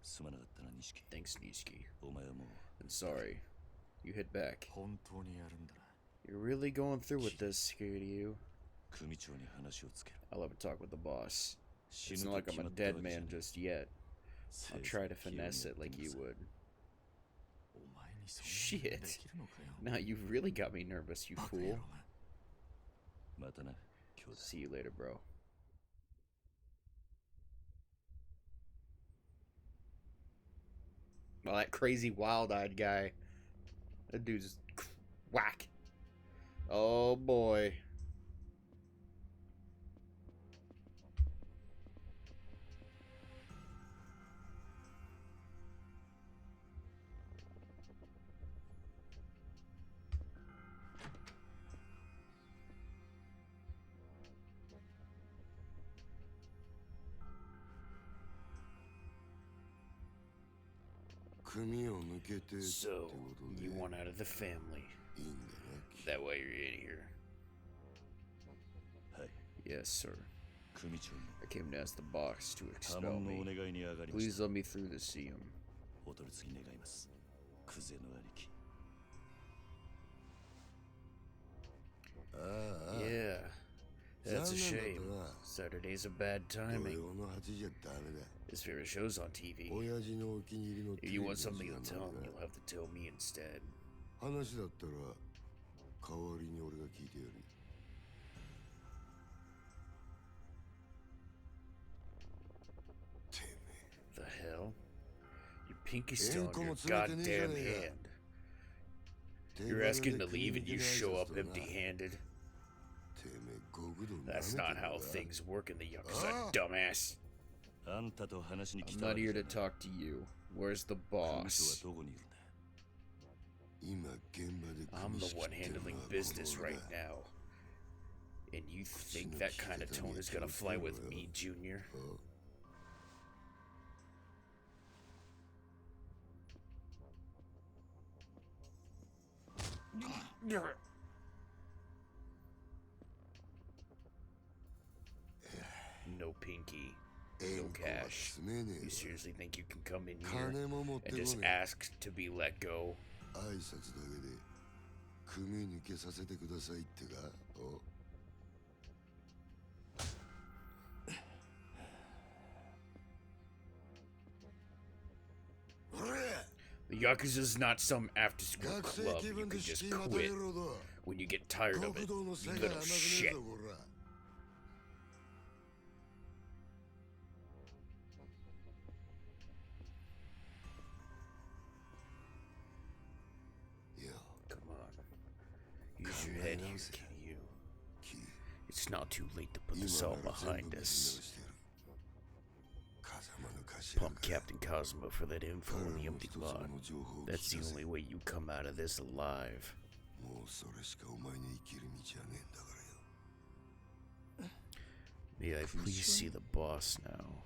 すまなかったな、錦。 Thanks, Niski. お前はもう。 And sorry. You hit back. 本当にやるんだな。You're really going through with this, Kiryu. 組長に話をつける。 I'll have a talk with the boss. It's not like I'm a dead man just yet. I'll try to finesse it like you would. Shit. Now you really got me nervous, you fool. またな、兄弟。 See you later, bro. Oh, that crazy wild-eyed guy. That dude's whack. Oh boy. So, you want out of the family. That why you're in here? Yes, sir. I came to ask the boss to expel me. Please let me through to see him. Yeah, that's a shame. Saturday's a bad timing. His favorite show's on TV. If you want something to tell him, you'll have to tell me instead. The hell? Your pinky's still on your goddamn hand. You're asking to leave and you show up empty-handed? That's not how things work in the Yakuza, dumbass. I'm not here to talk to you. Where's the boss? I'm the one handling business right now. And you think that kind of tone is gonna fly with me, Junior? No pinky, no cash. You seriously think you can come in here and just ask to be let go? The Yakuza's not some after-school club you can just quit when you get tired of it, you little shit. Come on. Use your head here, Kiryu. It's not too late to put this all behind us. Pump Captain Kazuma for that info in the empty lot. That's the only way you come out of this alive. May I please see the boss now?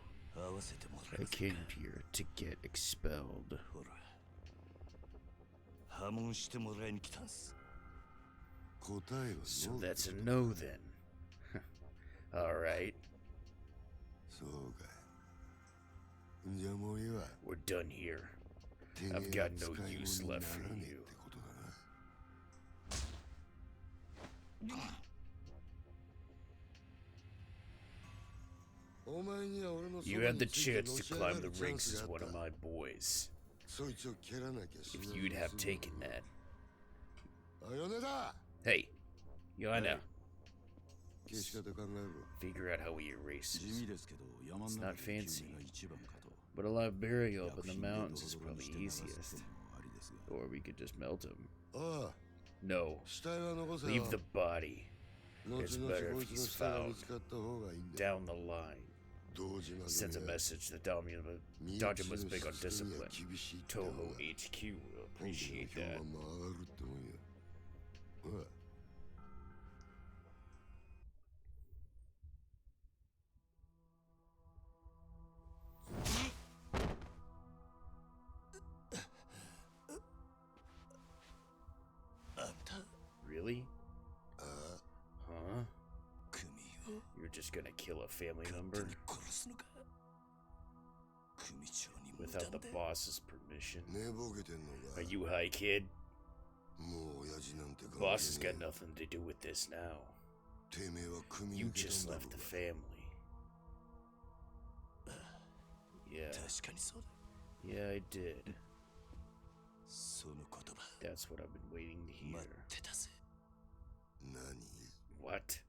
I came here to get expelled. So that's a no then. Alright. We're done here. I've got no use left for you. You had the chance to climb the ranks as one of my boys. If you'd have taken that. Hey, Yana. Figure out how we erase this. It's not fancy, but a live burial up in the mountains is probably easiest. Or we could just melt him. No, leave the body. It's better if he's found down the line. Sends a message that Dajima's big on discipline. Toho HQ will appreciate that. Really? Huh? You're just gonna kill a family member? Without the boss's permission? Are you high, kid? Boss has got nothing to do with this now. You just left the family. Yeah. Yeah, I did. That's what I've been waiting to hear. What?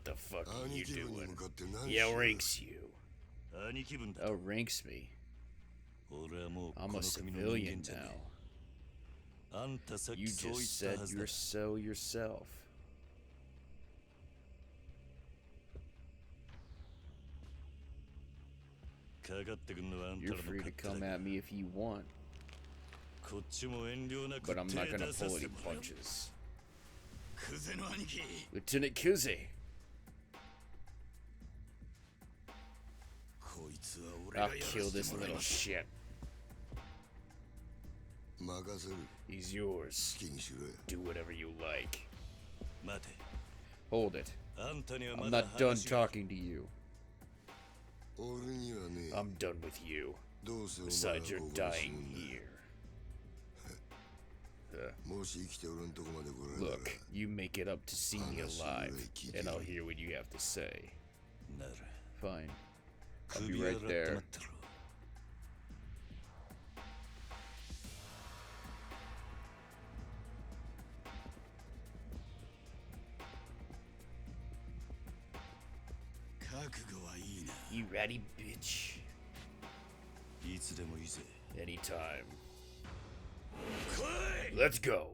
What the fuck are you 兄貴分に doing? 向かって何 Yeah, しろ ranks you. 兄貴分だ。 Outranks me. 俺はもうこ I'm の a 組の人 civilian 間じゃね now. え。あんたさっ You きそう言 just ったは said ずだ you're。so yourself. かかってくんのはあんた You're らの free to 勝手だ come が at me if you want, こっちも遠慮なく but I'm not 手 gonna 出さ pull せ any てもらう。 punches. クゼの兄貴 Lieutenant Kuze. こいつは俺が I'll やら kill せ this てもらい little ます shit. 任せる He's yours. 好きにしろよ Do whatever you like. 待て。 Hold it. あんたにはま I'm だ not done 話が。 talking to you. 俺にはね I'm done with you. どうせお前 Besides, はこ you're こで死 dying ぬんだ here. もし生きて俺んとこまで来られたら Look, you make it up to see me alive, and I'll hear what you have to say. なら、 Fine. I'll be 首洗 right って there. 待ってろ。覚悟はいいな You ready, bitch? いつでもいいぜ。 Anytime. 来い Let's go.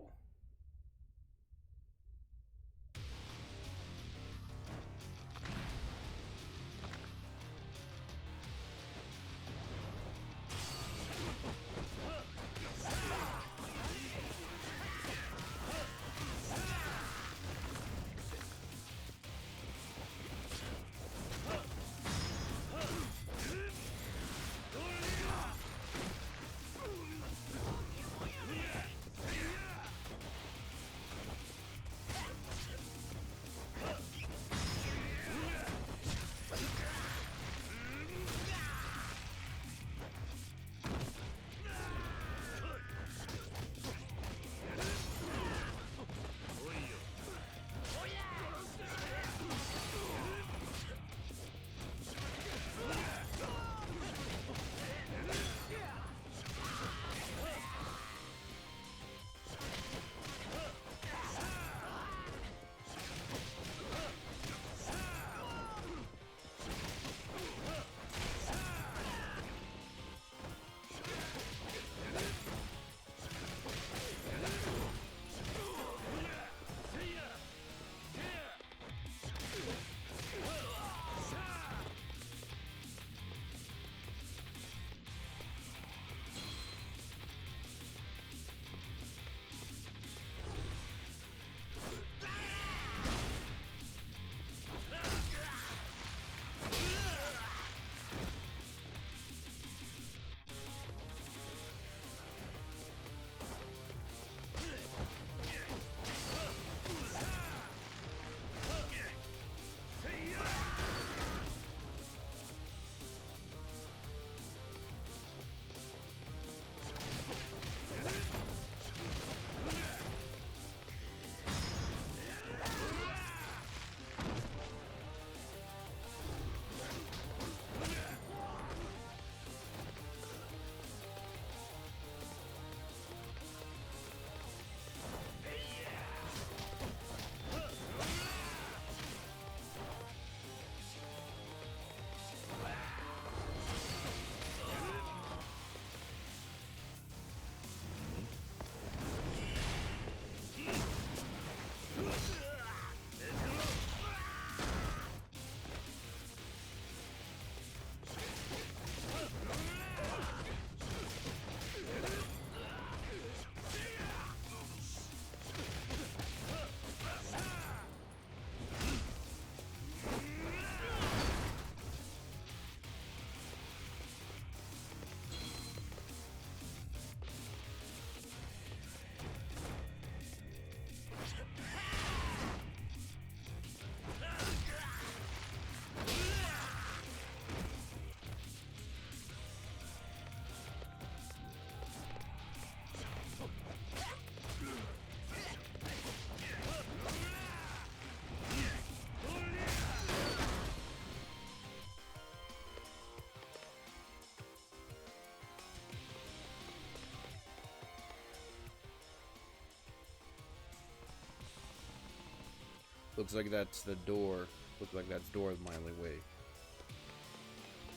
Looks like that's the door. Looks like that's door is my only way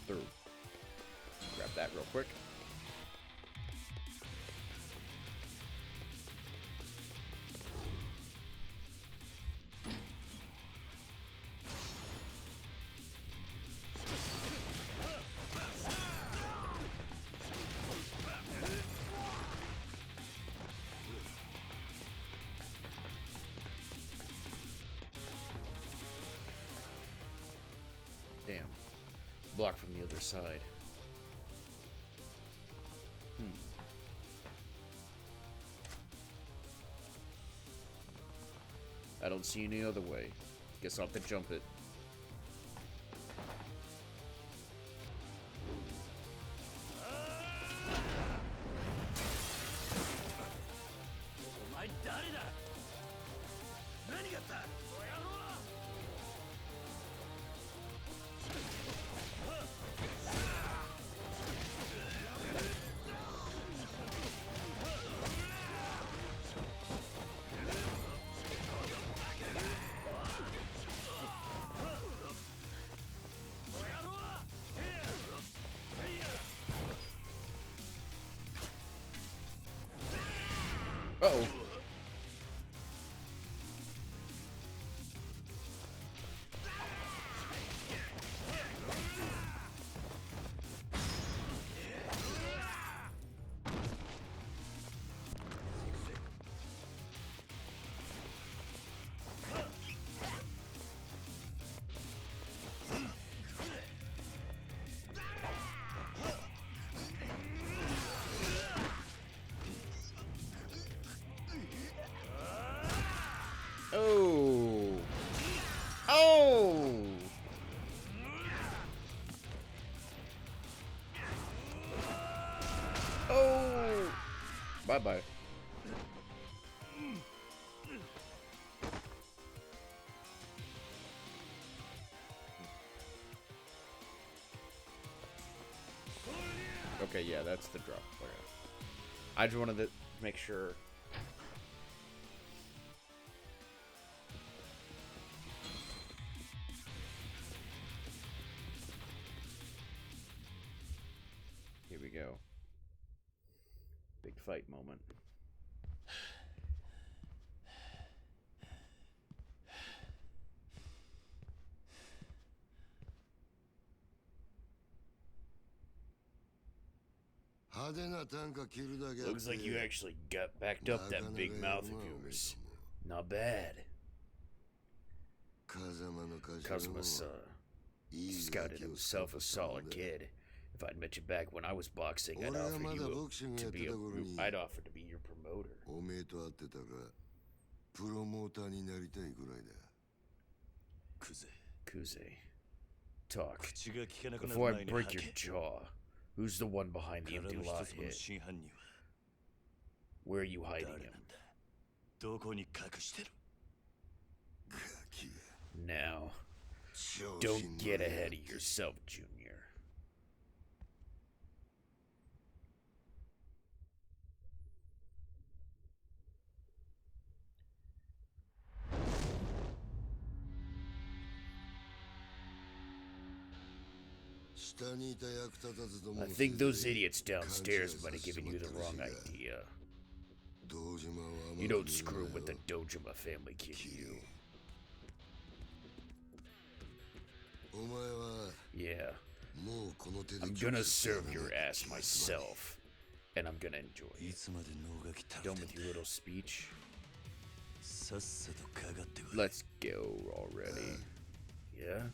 through. Grab that real quick. Damn. Block from the other side. I don't see any other way. Guess I'll have to jump it. Uh-oh. Oh. Oh. Oh. Bye-bye. Okay, yeah, that's the drop. Okay. I just wanted to make sure. Here we go. Big fight moment. Looks like you actually got backed up that big mouth of yours. Not bad. Kazuma-san scouted himself a solid kid. If I'd met you back when I was boxing, I'd offer to be your promoter. Kuze, talk. Before I break your jaw, who's the one behind the empty lot hit? Where are you hiding him? Now, don't get ahead of yourself, Junior. I think those idiots downstairs might have given you the wrong idea. You don't screw with the Dojima family, kid, you. Yeah. I'm gonna serve your ass myself. And I'm gonna enjoy it. Done with your little speech? Let's go already. Yeah?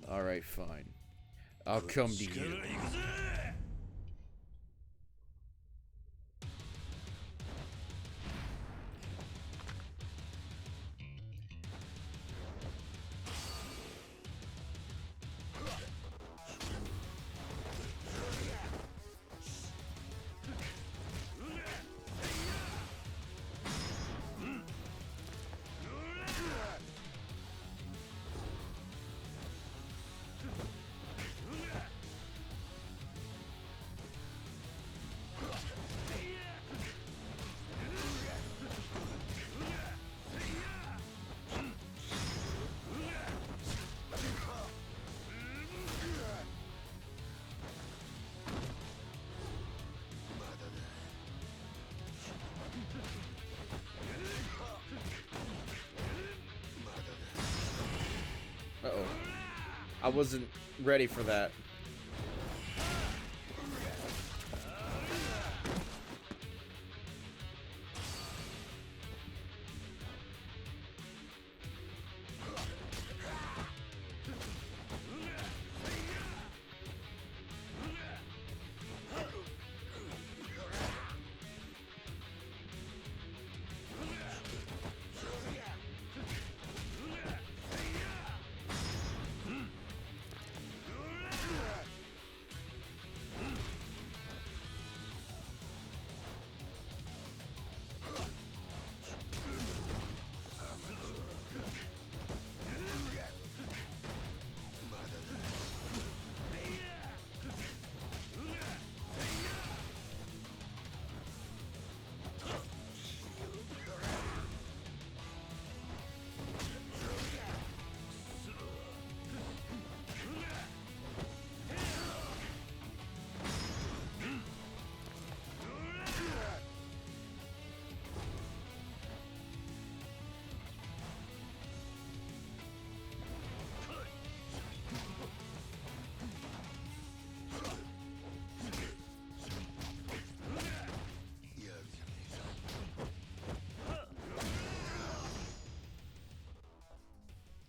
Alright, fine. I'll come to you. I wasn't ready for that.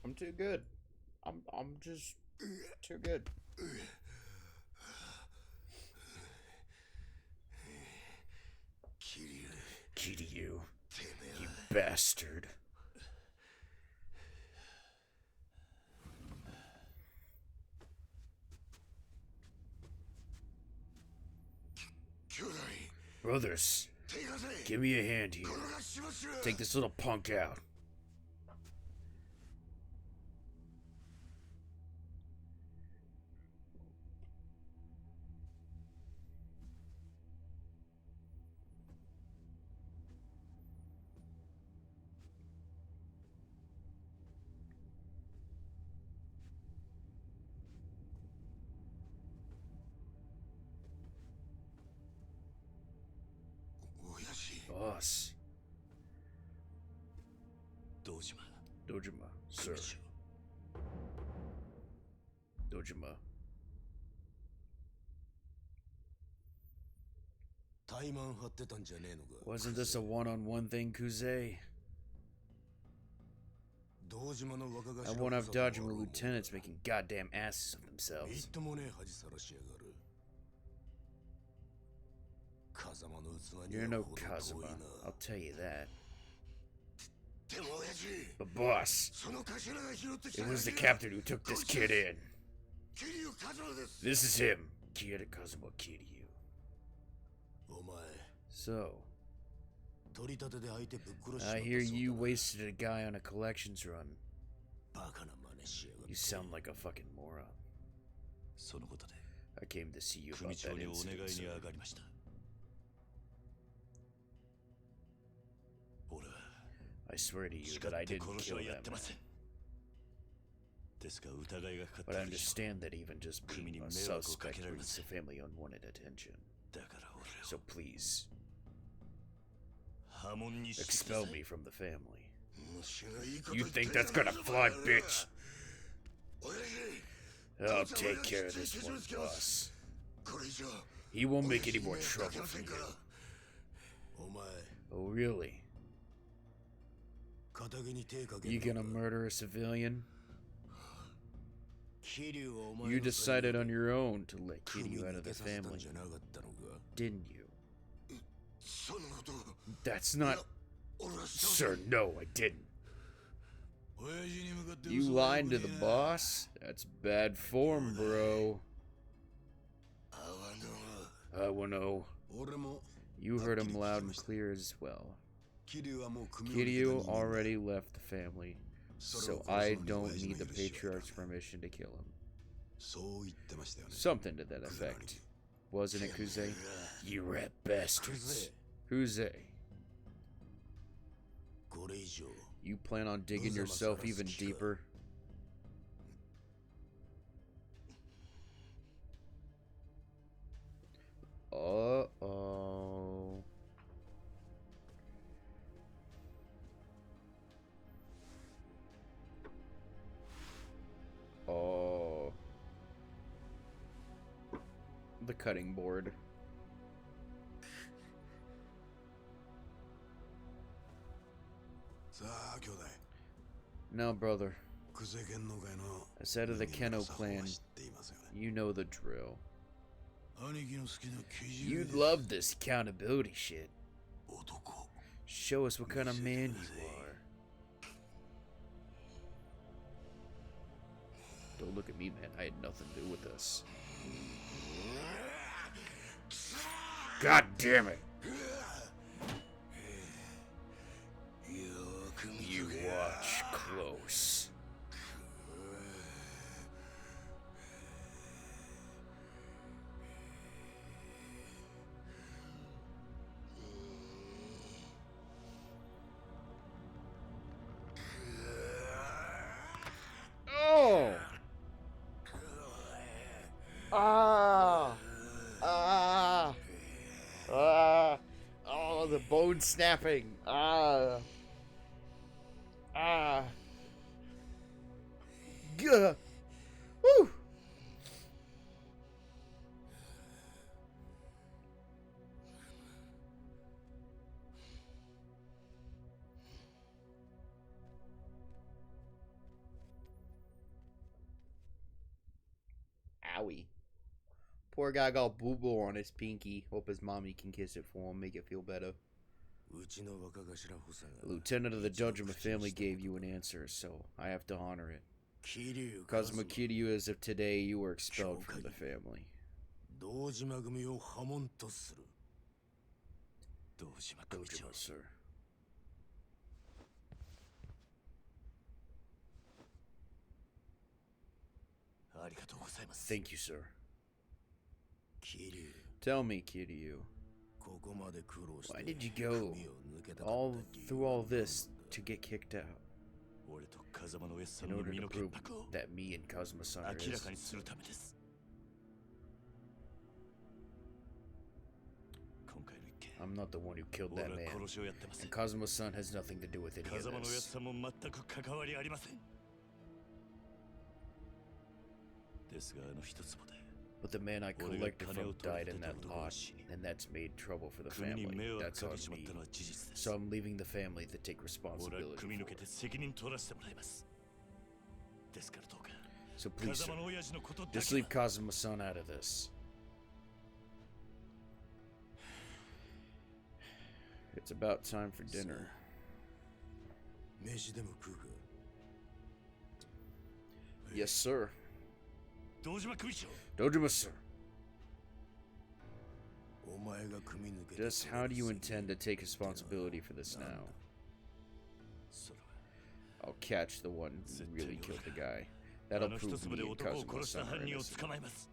I'm too good. I'm just too good. Kiryu, you bastard. Brothers, give me a hand here. Take this little punk out. Boss. Dojima, sir. Dojima. Wasn't this a one-on-one thing, Kuze? I won't have Dojima lieutenants making goddamn asses of themselves. You're no Kazuma, I'll tell you that. But boss, it was the captain who took this kid in. This is him, Kiryu Kazuma Kiryu. So, I hear you wasted a guy on a collections run. You sound like a fucking moron. I came to see you about that incident, sir. I swear to you that I didn't kill them. But I understand that even just being a suspect brings the family unwanted attention. So please, expel me from the family. You think that's gonna fly, bitch? I'll take care of this one, boss. He won't make any more trouble for you. Oh, really? You gonna murder a civilian? You decided on your own to let Kiryu out of the family, didn't you? That's not... Sir, no, I didn't. You lied to the boss? That's bad form, bro. Wano. You heard him loud and clear as well. Kiryu already left the family, so I don't need the Patriarch's permission to kill him. Something to that effect. Wasn't it, Kuze? You rat bastards. Kuze. You plan on digging yourself even deeper? Uh-oh. Oh. the cutting board. さあ兄弟 No, brother. 久世剣の会の As head of the Keno clan, 知っていますよね you know the drill. 兄貴の好きな基準 You'd love this accountability shit. 男 Show us what kind of man you are. Don't look at me, man. I had nothing to do with this. God damn it. You watch close. Oh! Ah! Ah! Ah! Oh, the bone snapping. Ah! Ah! Gah! Woo! Owie. Poor guy got boo-boo on his pinky. Hope his mommy can kiss it for him, make it feel better. うちの若頭補佐が The lieutenant of the Dojima family gave you an answer, so I have to honor it. 桐生 Kazuma Kiryu, as of today, you were expelled from the family. 堂島組を破門とする堂島組長 Dojima, sir. ありがとうございます Thank you, sir. 桐生 Tell me, Kiryu, ここまで苦労して why did you go 組を抜けたかった all 理由 through all this to get kicked out 俺と風間のエッサン in の order 身 to の潔 prove 白を that me and Kazuma-san are 明らかに innocent? するためです今回の一件 I'm not the one who killed 俺 that は man, 殺しをやってません and Kazuma-san has nothing to do with any of 風間のエッ this. サンも全く関わりありませんですがあの一坪で But the man I collected from died in that lot, and that's made trouble for the 国に family. 迷惑 That's か on けてしまっ me. たのは事実です So I'm leaving the family to take 俺は responsibility 組 for 抜けて it. 責任取らせてもらいますですからどうか So please, 風 sir, 間の親父のことだけ just は leave Kazuma-san out of this. It's about time for dinner. 飯でも食うか Yes, sir. 堂島組長 Dojima, sir. お前が組抜けて Just how do you intend to take responsibility for this now? それは I'll catch the one who really killed the guy. That'll あの一 prove 粒 me で and 男を殺した Kazuma-san are 犯人を innocent. 捕まえます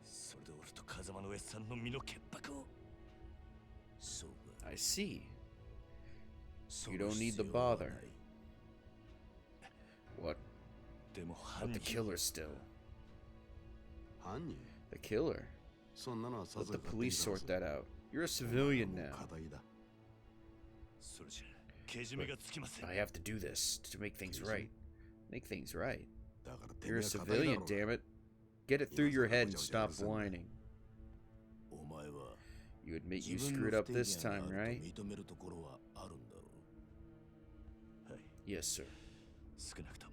それで俺と風間のエッサンの身の潔白をそうか I see. そ You の don't need 必 the 要は bother. ない What? でも But 犯 the 人 killer still. 犯人 The killer? そんなのはさ Let ぞ the 勝手に police 探 sort す that out. You're a civilian お前 now. の課題だそれじゃけじめがつきません I have to do this to make things right. Make things right. だからて You're め a えは課題だ civilian, ろう damn it. Get it through your head and stop whining. お前は You admit you 自分 screwed の up 不手 this 際が time, ある right? と認めるところはあるんだろうはい Yes, sir. 少なくとも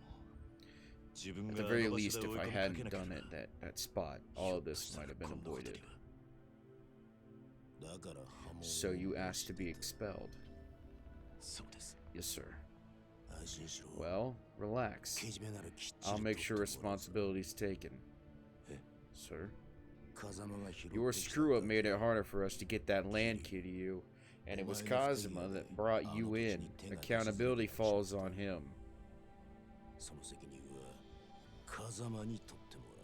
自分 At が the あ very の場 least, 所で if 追い I 込みかけ hadn't なけれ done ば it that spot, all of this might have been こんなこと avoided. にはだから破門を So you asked to be expelled. そうです Yes, sir. 安心しろ Well, relax. けじめならきっちり I'll make sure 取ってもらう responsibility is taken. Eh? Sir? 風間が拾って Your きた screw up だ made け it harder for us to get that land key to you, and it was Kazuma that brought you in. Accountability falls on him. その責任は風間に取ってもら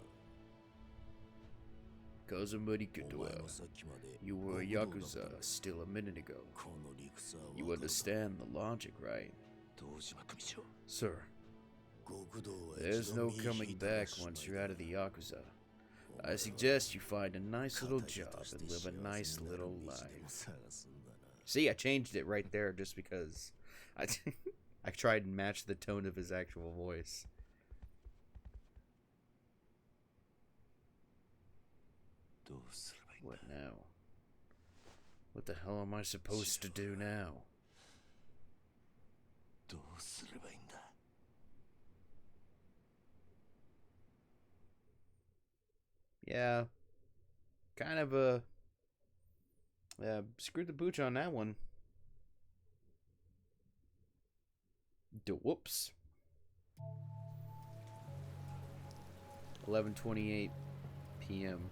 う Kazuma お Rikudoa, 前もさっきまで you were a 極道だった Yakuza ろ still a minute ago. この理屈は You わかるか understand the logic, right? 堂島組長 Sir, 極道は there's 一度 no 身引 coming いたら back しまい once you're だ out of the Yakuza. お前 I は suggest you find a nice little 仇 job として and live a 幸せ nice になる little 道でも life. 探すんだな See, I changed it right there just because I, I tried and matched the tone of his actual voice. どうすればいいんだ。 What now? What the hell am I supposed to do now? どうすればいいんだ。 Yeah, kind of a screwed the booch on that one. Whoops. 11:28 p.m.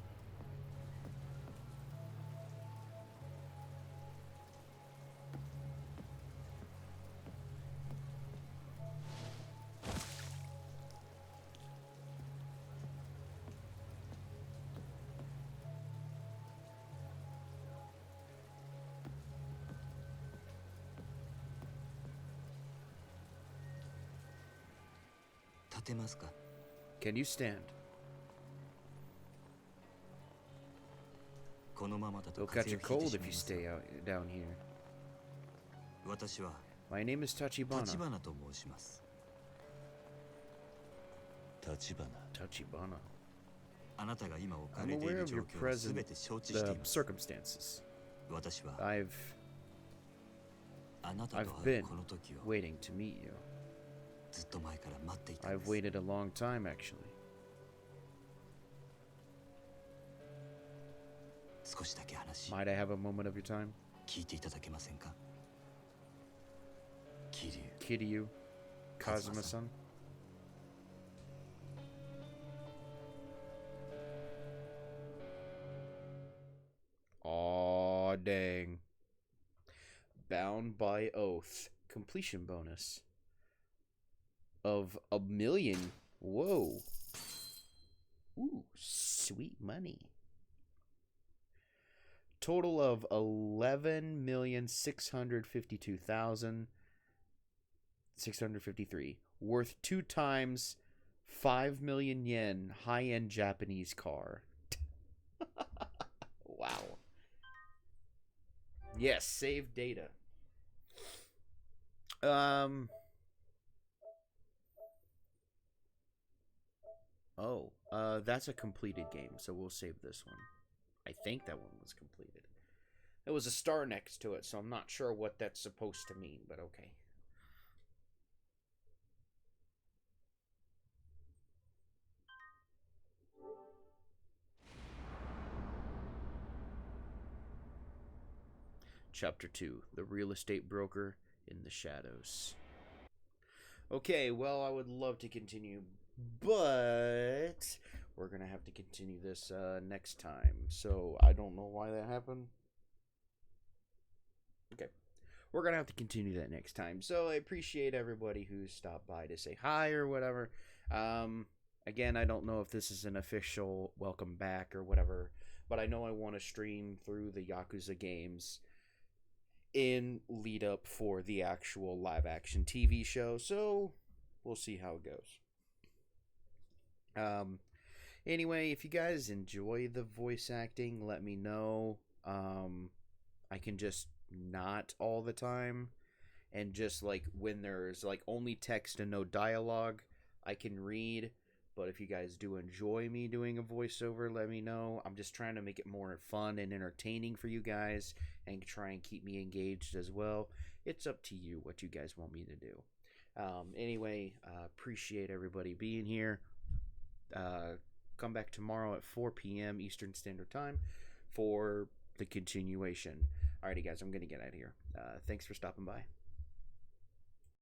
Can you stand? You'll catch a cold if you stay out down here. My name is Tachibana. Tachibana. I'm aware of your present circumstances. I've been waiting to meet you. I've waited a long time, actually. Might I have a moment of your time? Kiryu, Kazuma-san. Aw, dang. Bound by oath. Completion bonus of 1,000,000. Whoa. Ooh, sweet money. Total of 11,652,653. Worth 2 times 5 million yen high-end Japanese car. Wow. Yes, save data. That's a completed game, so we'll save this one. I think that one was completed. There was a star next to it, so I'm not sure what that's supposed to mean, but okay. Chapter 2, The Real Estate Broker in the Shadows. Okay, well, I would love to continue, but we're going to have to continue this next time. So I don't know why that happened. Okay, we're going to have to continue that next time. So I appreciate everybody who stopped by to say hi or whatever. Again, I don't know if this is an official welcome back or whatever, but I know I want to stream through the Yakuza games in lead up for the actual live action TV show, so we'll see how it goes. Anyway, if you guys enjoy the voice acting, let me know. I can just not all the time, and just like when there's like only text and no dialogue, I can read. But if you guys do enjoy me doing a voiceover, let me know. I'm just trying to make it more fun and entertaining for you guys and try and keep me engaged as well. It's up to you what you guys want me to do. Anyway, appreciate everybody being here. Come back tomorrow at 4 p.m. Eastern Standard Time for the continuation. Alrighty, guys, I'm going to get out of here. Thanks for stopping by.